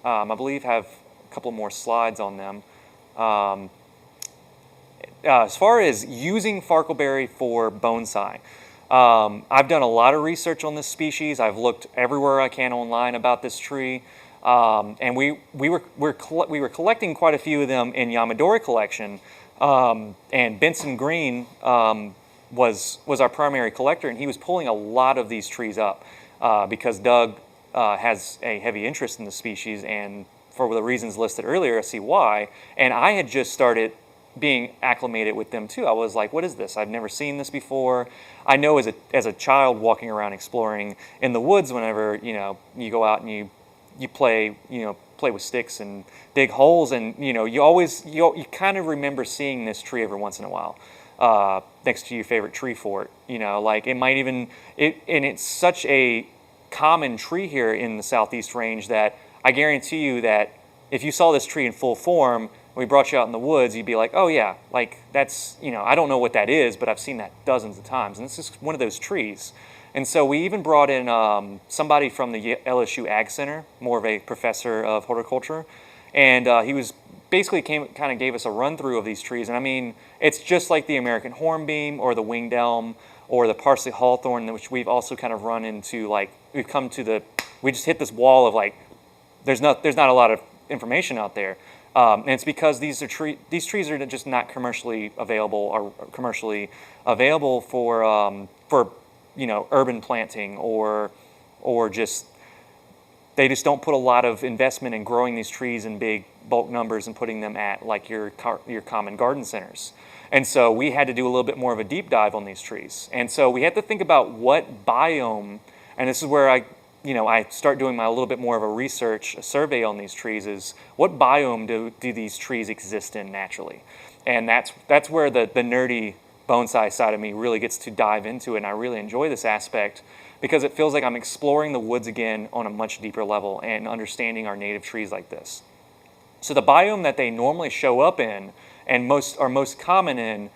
I believe have a couple more slides on them. As far as using Farkelberry for bonsai, I've done a lot of research on this species. I've looked everywhere I can online about this tree, and we were collecting quite a few of them in Yamadori collection, and Benson Green was our primary collector, and he was pulling a lot of these trees up because Doug has a heavy interest in the species, and for the reasons listed earlier, I see why. And I had just started being acclimated with them too. I was like, what is this? I've never seen this before. I know as a child walking around exploring in the woods, whenever you go out and you play with sticks and dig holes, and you kind of remember seeing this tree every once in a while next to your favorite tree fort. Like it might even and it's such a common tree here in the Southeast Range that I guarantee you that if you saw this tree in full form, we brought you out in the woods, you'd be like, oh yeah, like that's, I don't know what that is, but I've seen that dozens of times. And this is one of those trees. And so we even brought in somebody from the LSU Ag Center, more of a professor of horticulture. And he was basically kind of gave us a run through of these trees. And I mean, it's just like the American hornbeam or the winged elm or the parsley hawthorn, which we've also kind of run into, like, we just hit this wall of like, there's not a lot of information out there. And it's because these trees are just not commercially available or commercially available for urban planting or just they just don't put a lot of investment in growing these trees in big bulk numbers and putting them at like your common garden centers. And so we had to do a little bit more of a deep dive on these trees. And so we had to think about what biome, and this is where I start doing a little bit more of a survey on these trees, is what biome do these trees exist in naturally? And that's where the nerdy bonsai side of me really gets to dive into it, and I really enjoy this aspect because it feels like I'm exploring the woods again on a much deeper level and understanding our native trees like this. So the biome that they normally show up in and are most common in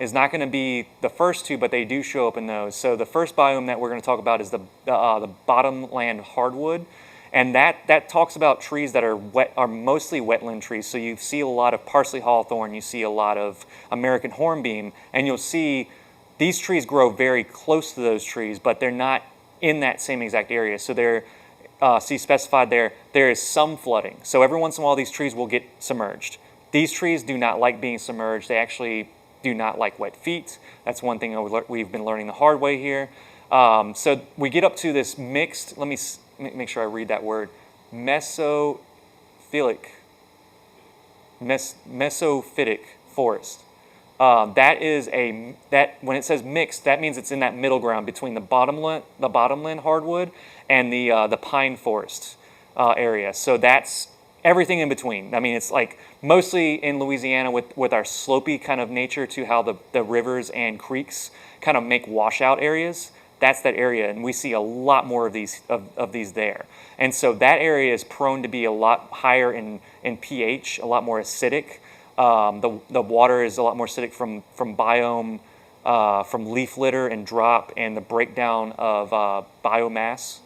is not going to be the first two, but they do show up in those. So the first biome that we're going to talk about is the bottomland hardwood, and that talks about trees that are mostly wetland trees. So you see a lot of parsley hawthorn, you see a lot of American hornbeam, and you'll see these trees grow very close to those trees, but they're not in that same exact area. So they're see specified there is some flooding. So every once in a while these trees will get submerged. These trees do not like being submerged. They actually do not like wet feet. That's one thing we've been learning the hard way here. So we get up to this mixed, let me make sure I read that word, mesophytic forest. That when it says mixed, that means it's in that middle ground between the bottomland hardwood and the pine forest area. So that's everything in between. I mean, it's like mostly in Louisiana with our slopey kind of nature to how the rivers and creeks kind of make washout areas. That's that area, and we see a lot more of these there. And so that area is prone to be a lot higher in pH, a lot more acidic. The water is a lot more acidic from biome, from leaf litter and drop, and the breakdown of biomass.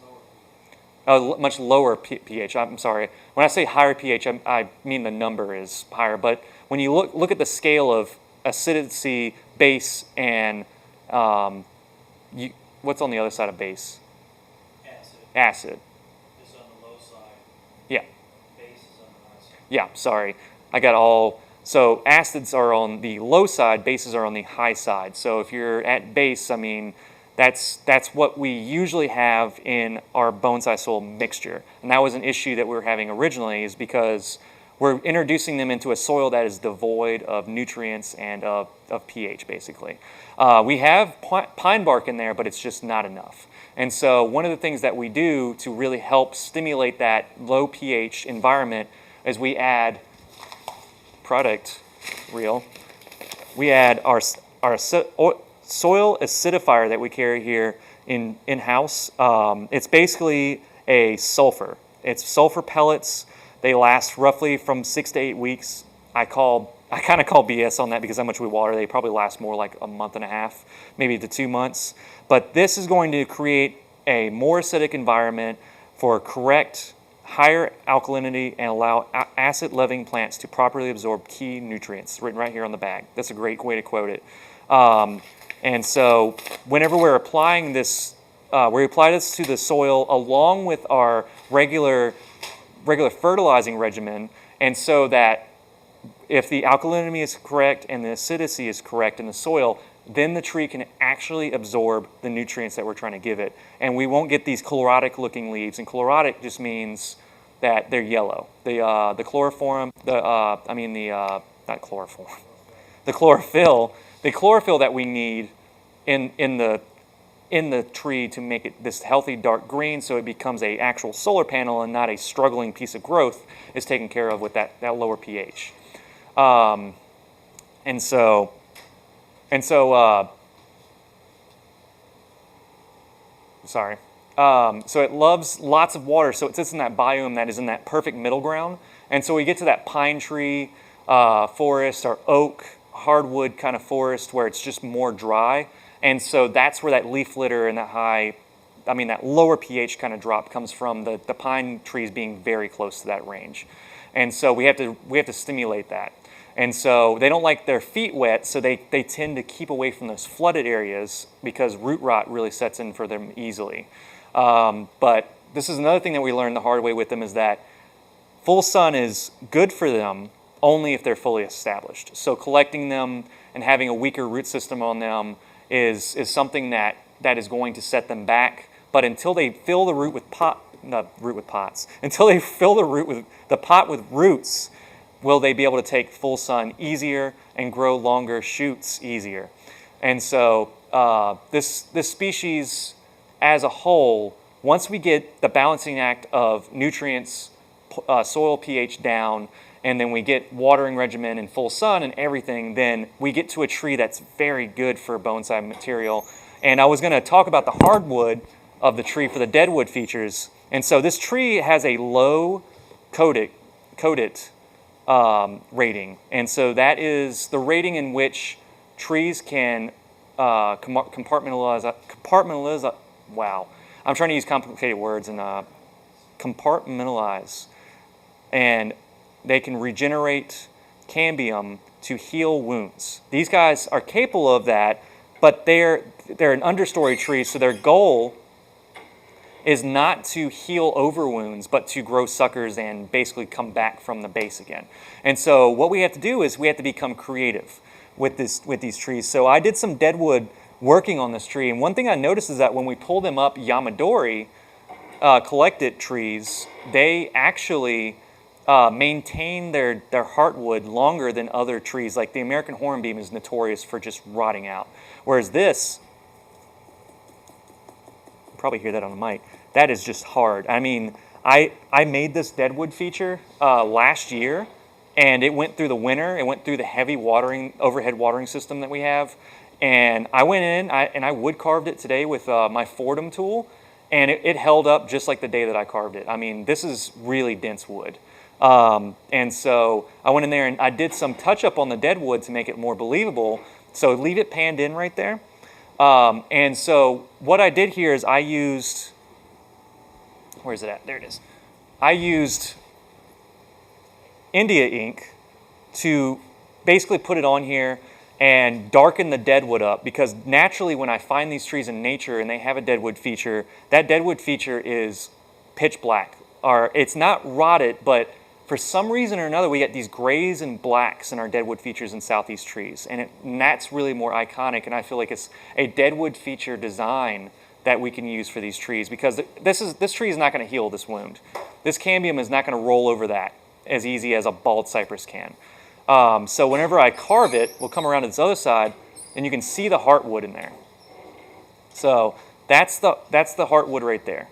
Much lower pH. I'm sorry. When I say higher pH, I mean the number is higher. But when you look at the scale of acidity, base, and what's on the other side of base? Acid. It's on the low side. Yeah. Base is on the high side. Yeah. Sorry, I got all. So acids are on the low side, bases are on the high side. So if you're at base, I mean, that's what we usually have in our bonsai soil mixture. And that was an issue that we were having originally, is because we're introducing them into a soil that is devoid of nutrients and of pH, basically. We have pine bark in there, but it's just not enough. And so one of the things that we do to really help stimulate that low pH environment is we add we add our soil acidifier that we carry here in-house. It's basically a sulfur. It's sulfur pellets. They last roughly from 6 to 8 weeks. I call I kind of call BS on that because how much we water, they probably last more like a month and a half, maybe to 2 months. But this is going to create a more acidic environment for correct higher alkalinity and allow acid-loving plants to properly absorb key nutrients, written right here on the bag. That's a great way to quote it. And so whenever we're applying this, we apply this to the soil along with our regular fertilizing regimen, and so that if the alkalinity is correct and the acidity is correct in the soil, then the tree can actually absorb the nutrients that we're trying to give it. And we won't get these chlorotic looking leaves. And chlorotic just means that they're yellow. The chloroform, not chloroform, the chlorophyll that we need in the tree to make it this healthy dark green so it becomes a actual solar panel and not a struggling piece of growth is taken care of with that lower pH. So it loves lots of water, so it sits in that biome that is in that perfect middle ground. And so we get to that pine tree forest or oak, hardwood kind of forest where it's just more dry. And so that's where that leaf litter and that lower pH kind of drop comes from, the pine trees being very close to that range. And so we have to stimulate that. And so they don't like their feet wet, so they tend to keep away from those flooded areas because root rot really sets in for them easily. But this is another thing that we learned the hard way with them, is that full sun is good for them only if they're fully established. So collecting them and having a weaker root system on them is something that is going to set them back. But until they fill the until they fill the pot with roots, will they be able to take full sun easier and grow longer shoots easier. And so this species as a whole, once we get the balancing act of nutrients, soil pH down, and then we get watering regimen and full sun and everything, then we get to a tree that's very good for bonsai material. And I was going to talk about the hardwood of the tree for the Deadwood Features. And so this tree has a low coated rating. And so that is the rating in which trees can compartmentalize. Wow. I'm trying to use complicated words and compartmentalize. And they can regenerate cambium to heal wounds. These guys are capable of that, but they're an understory tree, so their goal is not to heal over wounds, but to grow suckers and basically come back from the base again. And so what we have to do is we have to become creative with these trees. So I did some deadwood working on this tree, and one thing I noticed is that when we pull them up Yamadori collected trees, they actually maintain their heartwood longer than other trees. Like the American hornbeam is notorious for just rotting out, whereas this, you probably hear that on the mic, that is just hard. I mean, I made this Deadwood feature last year, and it went through the winter. It went through the heavy overhead watering system that we have, and I went in and I wood carved it today with my Fordham tool, and it held up just like the day that I carved it. I mean, this is really dense wood. And so I went in there and I did some touch up on the deadwood to make it more believable. So leave it panned in right there. And so what I did here is I used, where's it at? There it is. I used India ink to basically put it on here and darken the deadwood up, because naturally when I find these trees in nature and they have a deadwood feature, that deadwood feature is pitch black. Or it's not rotted, but for some reason or another we get these grays and blacks in our deadwood features in southeast trees, and that's really more iconic, and I feel like it's a deadwood feature design that we can use for these trees, because this tree is not going to heal this wound. This cambium is not going to roll over that as easy as a bald cypress can. So whenever I carve it, we'll come around to this other side, and you can see the heartwood in there. So that's the heartwood right there.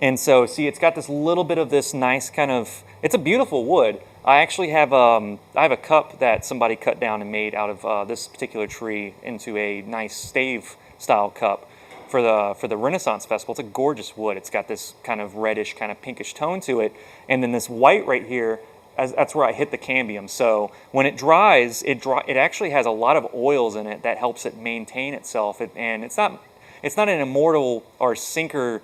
And so see, it's got this little bit of this nice kind of, it's a beautiful wood. I actually have I have a cup that somebody cut down and made out of this particular tree into a nice stave style cup for the Renaissance Festival. It's a gorgeous wood. It's got this kind of reddish, kind of pinkish tone to it. And then this white right here that's where I hit the cambium. So when it dries, it actually has a lot of oils in it that helps it maintain itself. And it's not an immortal or sinker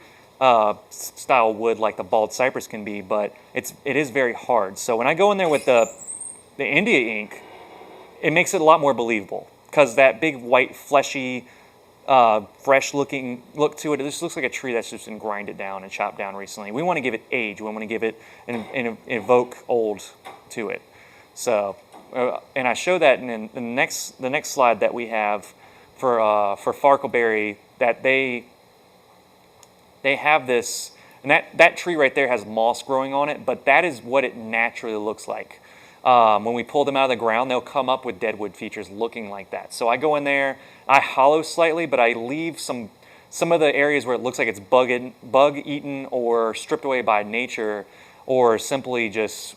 style wood like the bald cypress can be, but it is very hard. So when I go in there with the India ink, it makes it a lot more believable because that big white fleshy fresh looking look to it. It just looks like a tree that's just been grinded down and chopped down recently. We want to give it age. We want to give it and evoke old to it. So, and I show that in the next slide that we have for Farkelberry, that they have this, and that tree right there has moss growing on it, but that is what it naturally looks like. When we pull them out of the ground, they'll come up with Deadwood features looking like that. So I go in there, I hollow slightly, but I leave some of the areas where it looks like it's bug eaten or stripped away by nature, or simply just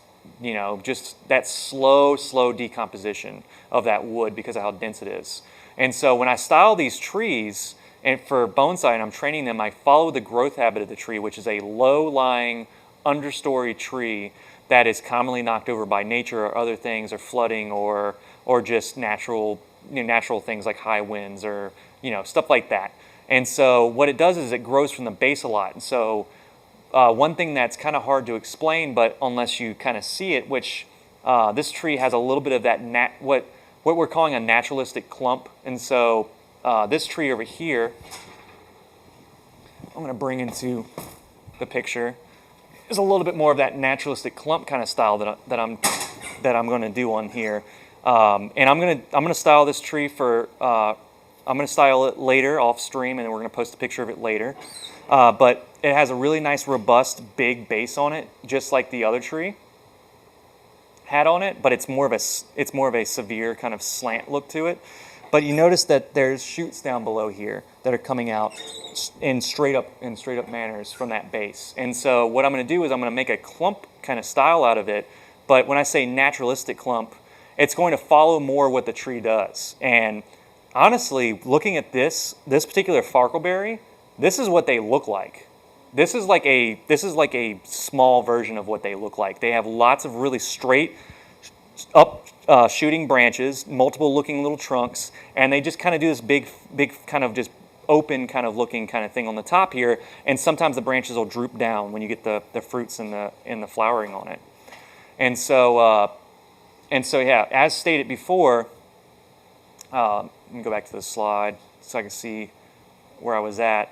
that slow decomposition of that wood because of how dense it is. And so when I style these trees, and for bonsai and I'm training them, I follow the growth habit of the tree, which is a low-lying understory tree that is commonly knocked over by nature or other things, or flooding, or just natural things like high winds, or stuff like that. And so what it does is it grows from the base a lot. And so one thing that's kind of hard to explain, but unless you kind of see it, which this tree has a little bit of that what we're calling a naturalistic clump. And so this tree over here, I'm going to bring into the picture, is a little bit more of that naturalistic clump kind of style that I'm going to do on here. And I'm going to style this tree for I'm going to style it later off stream, and then we're going to post a picture of it later. But it has a really nice, robust, big base on it, just like the other tree had on it. But it's more of a severe kind of slant look to it. But you notice that there's shoots down below here that are coming out in straight up manners from that base. And so what I'm going to do is I'm going to make a clump kind of style out of it. But when I say naturalistic clump, it's going to follow more what the tree does. And honestly, looking at this particular Farkelberry, this is what they look like. This is like a small version of what they look like. They have lots of really straight up shooting branches, multiple looking little trunks, and they just kind of do this big kind of just open kind of looking kind of thing on the top here. And sometimes the branches will droop down when you get the fruits and the flowering on it. And so yeah, as stated before, let me go back to the slide so I can see where I was at.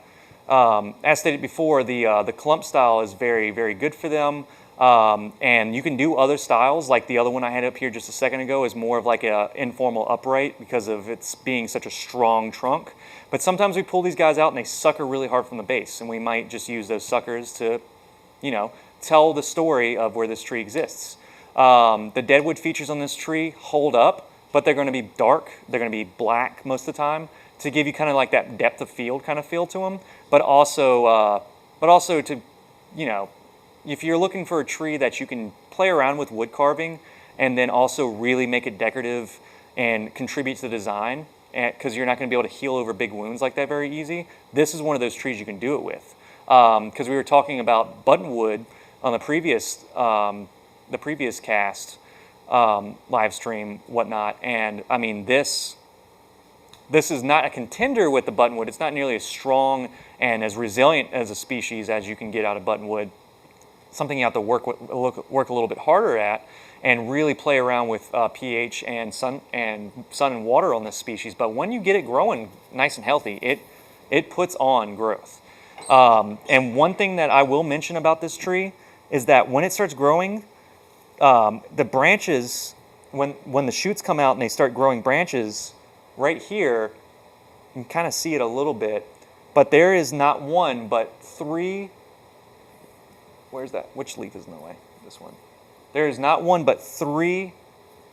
As stated before, the clump style is very, very good for them. And you can do other styles, like the other one I had up here just a second ago is more of like an informal upright because of its being such a strong trunk. But sometimes we pull these guys out and they sucker really hard from the base, and we might just use those suckers to, tell the story of where this tree exists. The Deadwood features on this tree hold up, but they're going to be dark. They're going to be black most of the time to give you kind of like that depth of field kind of feel to them. But also to, if you're looking for a tree that you can play around with wood carving and then also really make it decorative and contribute to the design, because you're not going to be able to heal over big wounds like that very easy, this is one of those trees you can do it with. Because we were talking about Buttonwood on the previous cast, live stream, whatnot, and I mean this is not a contender with the Buttonwood. It's not nearly as strong and as resilient as a species as you can get out of Buttonwood. Something you have to work a little bit harder at, and really play around with pH and sun and water on this species. But when you get it growing nice and healthy, it puts on growth. And one thing that I will mention about this tree is that when it starts growing, the branches, when the shoots come out and they start growing branches, right here, you can kind of see it a little bit, but there is not one but three. Where's that? Which leaf is in the way? This one. There is not one but three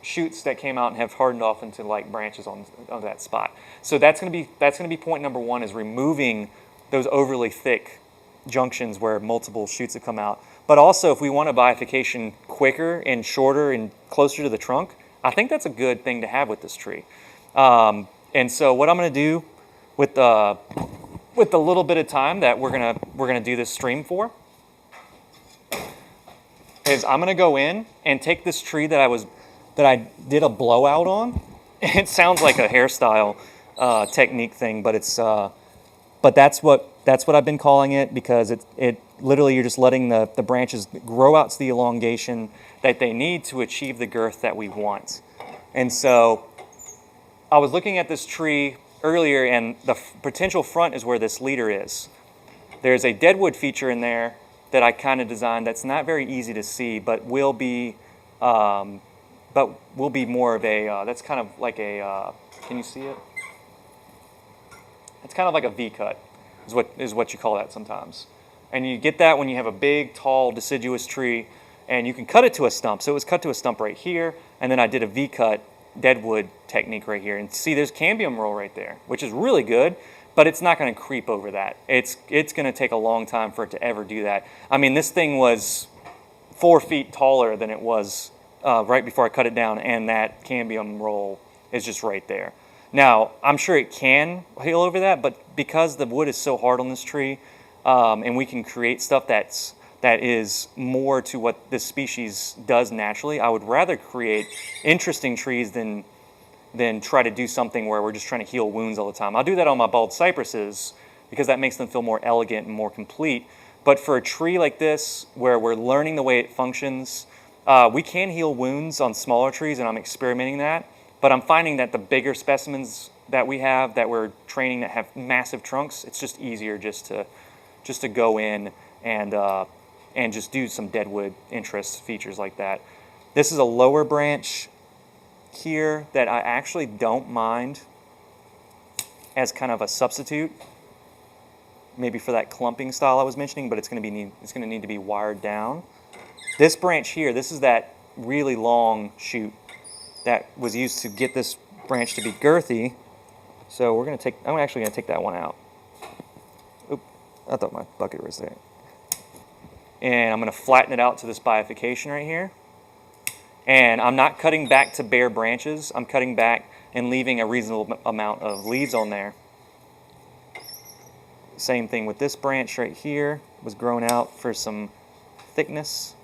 shoots that came out and have hardened off into like branches on that spot. So that's going to be point number one, is removing those overly thick junctions where multiple shoots have come out. But also, if we want a bifurcation quicker and shorter and closer to the trunk, I think that's a good thing to have with this tree. And so what I'm going to do with the little bit of time that we're gonna do this stream for is I'm gonna go in and take this tree that I did a blowout on. It sounds like a hairstyle technique thing, but but that's what I've been calling it, because it literally, you're just letting the branches grow out to the elongation that they need to achieve the girth that we want. And so I was looking at this tree earlier, and the potential front is where this leader is. There's a Deadwood feature in there that I kind of designed that's not very easy to see, but will be more of a, that's kind of like a, can you see it? It's kind of like a V-cut is what you call that sometimes. And you get that when you have a big, tall, deciduous tree, and you can cut it to a stump. So it was cut to a stump right here, and then I did a V-cut Deadwood technique right here. And see, there's cambium roll right there, which is really good, but it's not going to creep over that. It's going to take a long time for it to ever do that. I mean, this thing was 4 feet taller than it was right before I cut it down, and that cambium roll is just right there. Now, I'm sure it can heal over that, but because the wood is so hard on this tree, and we can create stuff that is more to what this species does naturally, I would rather create interesting trees than try to do something where we're just trying to heal wounds all the time. I'll do that on my bald cypresses because that makes them feel more elegant and more complete. But for a tree like this, where we're learning the way it functions, we can heal wounds on smaller trees, and I'm experimenting that. But I'm finding that the bigger specimens that we have, that we're training, that have massive trunks, it's just easier just to go in and just do some deadwood interest features like that. This is a lower branch here that I actually don't mind as kind of a substitute, maybe for that clumping style I was mentioning, but it's going to need to be wired down. This branch here, this is that really long shoot that was used to get this branch to be girthy. So I'm actually going to take that one out. Oop, I thought my bucket was there. And I'm going to flatten it out to this bifurcation right here. And I'm not cutting back to bare branches. I'm cutting back and leaving a reasonable amount of leaves on there. Same thing with this branch right here. It was grown out for some thickness.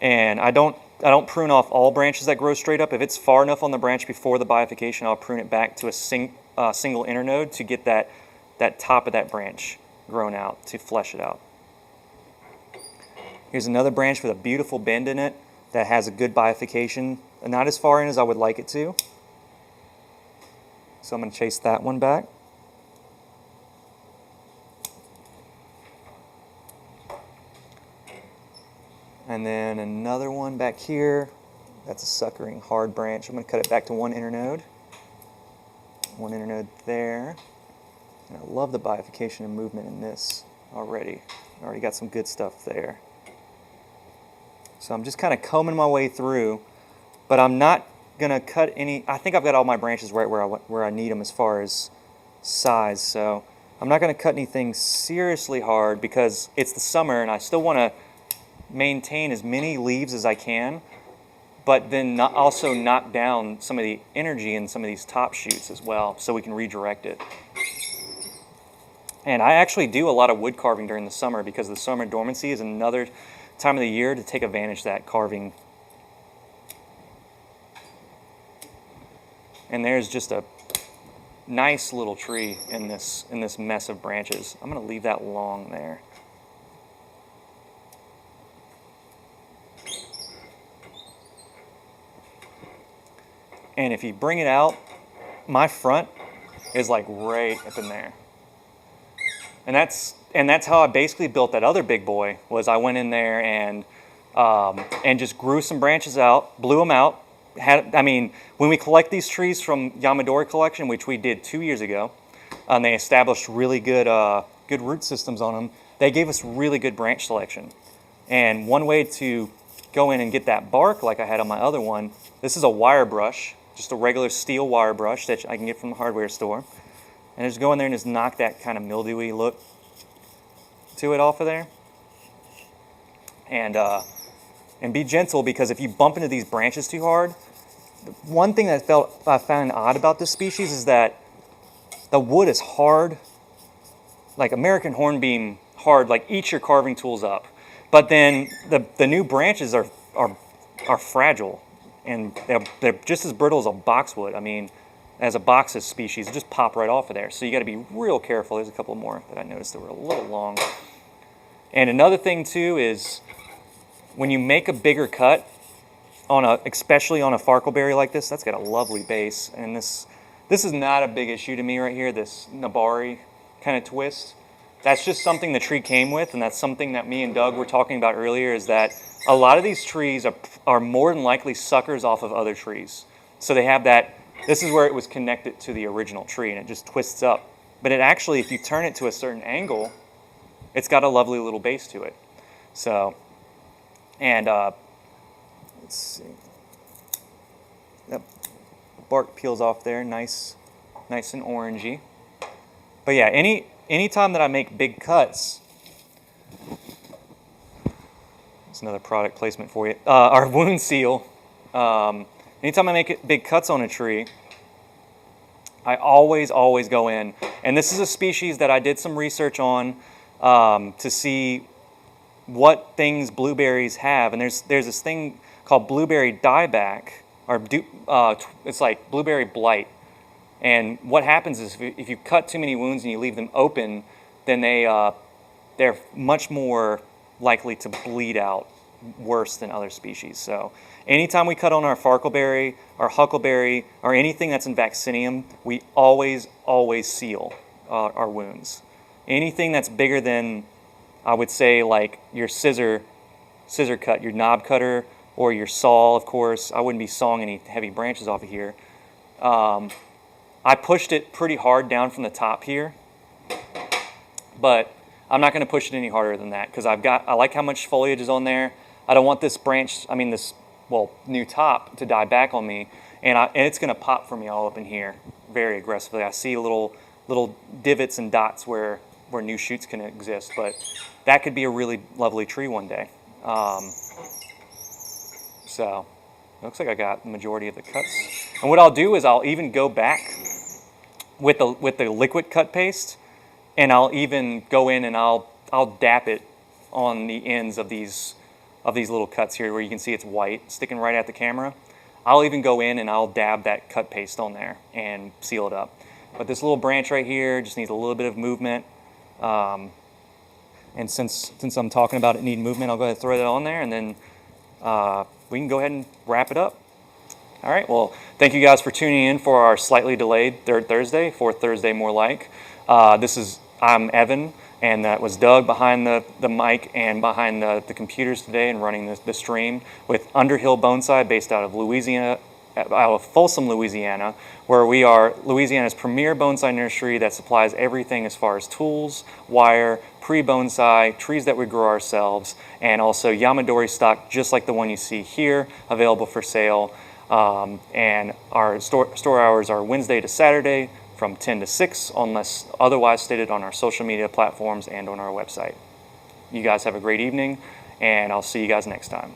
And I don't prune off all branches that grow straight up. If it's far enough on the branch before the bifurcation, I'll prune it back to a single internode to get that top of that branch grown out, to flesh it out. Here's another branch with a beautiful bend in it that has a good bifurcation, not as far in as I would like it to. So I'm going to chase that one back. And then another one back here. That's a suckering hard branch. I'm going to cut it back to one internode. One internode there. And I love the bifurcation and movement in this already. I already got some good stuff there. So I'm just kind of combing my way through, but I'm not going to cut any. I think I've got all my branches right where I need them as far as size. So I'm not going to cut anything seriously hard because it's the summer and I still want to maintain as many leaves as I can, but then also knock down some of the energy in some of these top shoots as well, so we can redirect it. And I actually do a lot of wood carving during the summer, because the summer dormancy is another time of the year to take advantage of that carving. And there's just a nice little tree in this mess of branches. I'm going to leave that long there. And if you bring it out, my front is like right up in there. And that's how I basically built that other big boy. Was I went in there and just grew some branches out, blew them out. When we collect these trees from Yamadori Collection, which we did 2 years ago, and they established really good root systems on them, they gave us really good branch selection. And one way to go in and get that bark like I had on my other one, this is a wire brush. Just a regular steel wire brush that I can get from the hardware store. And just go in there and just knock that kind of mildewy look to it off of there. And be gentle, because if you bump into these branches too hard, one thing that I found odd about this species is that the wood is hard. Like American hornbeam hard, like eats your carving tools up. But then the new branches are fragile, and they're just as brittle as a boxwood. I mean, as a boxus species, they just pop right off of there. So you got to be real careful. There's a couple more that I noticed that were a little long. And another thing too is when you make a bigger cut especially on a Farkelberry like this, that's got a lovely base. And this is not a big issue to me right here, this Nabari kind of twist. That's just something the tree came with, and that's something that me and Doug were talking about earlier, is that a lot of these trees are more than likely suckers off of other trees. So they have that, this is where it was connected to the original tree, and it just twists up. But it actually, if you turn it to a certain angle, it's got a lovely little base to it. So, and let's see. Yep, bark peels off there, nice and orangey. But yeah, anytime that I make big cuts, that's another product placement for you. Our wound seal. Anytime I make big cuts on a tree, I always go in. And this is a species that I did some research on to see what things blueberries have. And there's this thing called blueberry dieback, or it's like blueberry blight. And what happens is if you cut too many wounds and you leave them open, then they're much more likely to bleed out worse than other species. So anytime we cut on our Farkelberry, our Huckleberry, or anything that's in vaccinium, we always seal our wounds. Anything that's bigger than, I would say, like your scissor cut, your knob cutter, or your saw, of course. I wouldn't be sawing any heavy branches off of here. I pushed it pretty hard down from the top here, but I'm not going to push it any harder than that because I like how much foliage is on there. I don't want this new top to die back on me, and it's going to pop for me all up in here very aggressively. I see little divots and dots where new shoots can exist, but that could be a really lovely tree one day. So looks like I got the majority of the cuts. And what I'll do is I'll even go back with the liquid cut paste, and I'll even go in and I'll dap it on the ends of these little cuts here where you can see it's white sticking right at the camera. I'll even go in and I'll dab that cut paste on there and seal it up. But this little branch right here just needs a little bit of movement. And since I'm talking about it needing movement, I'll go ahead and throw that on there, and then we can go ahead and wrap it up. All right, well, thank you guys for tuning in for our slightly delayed third Thursday, fourth Thursday more like. I'm Evan, and that was Doug behind the mic and behind the computers today and running the stream with Underhill Bonsai, based out of Louisiana, out of Folsom, Louisiana, where we are Louisiana's premier bonsai nursery that supplies everything as far as tools, wire, pre-bonsai, trees that we grow ourselves, and also Yamadori stock just like the one you see here, available for sale. And our store hours are Wednesday to Saturday from 10 to 6, unless otherwise stated on our social media platforms and on our website. You guys have a great evening, and I'll see you guys next time.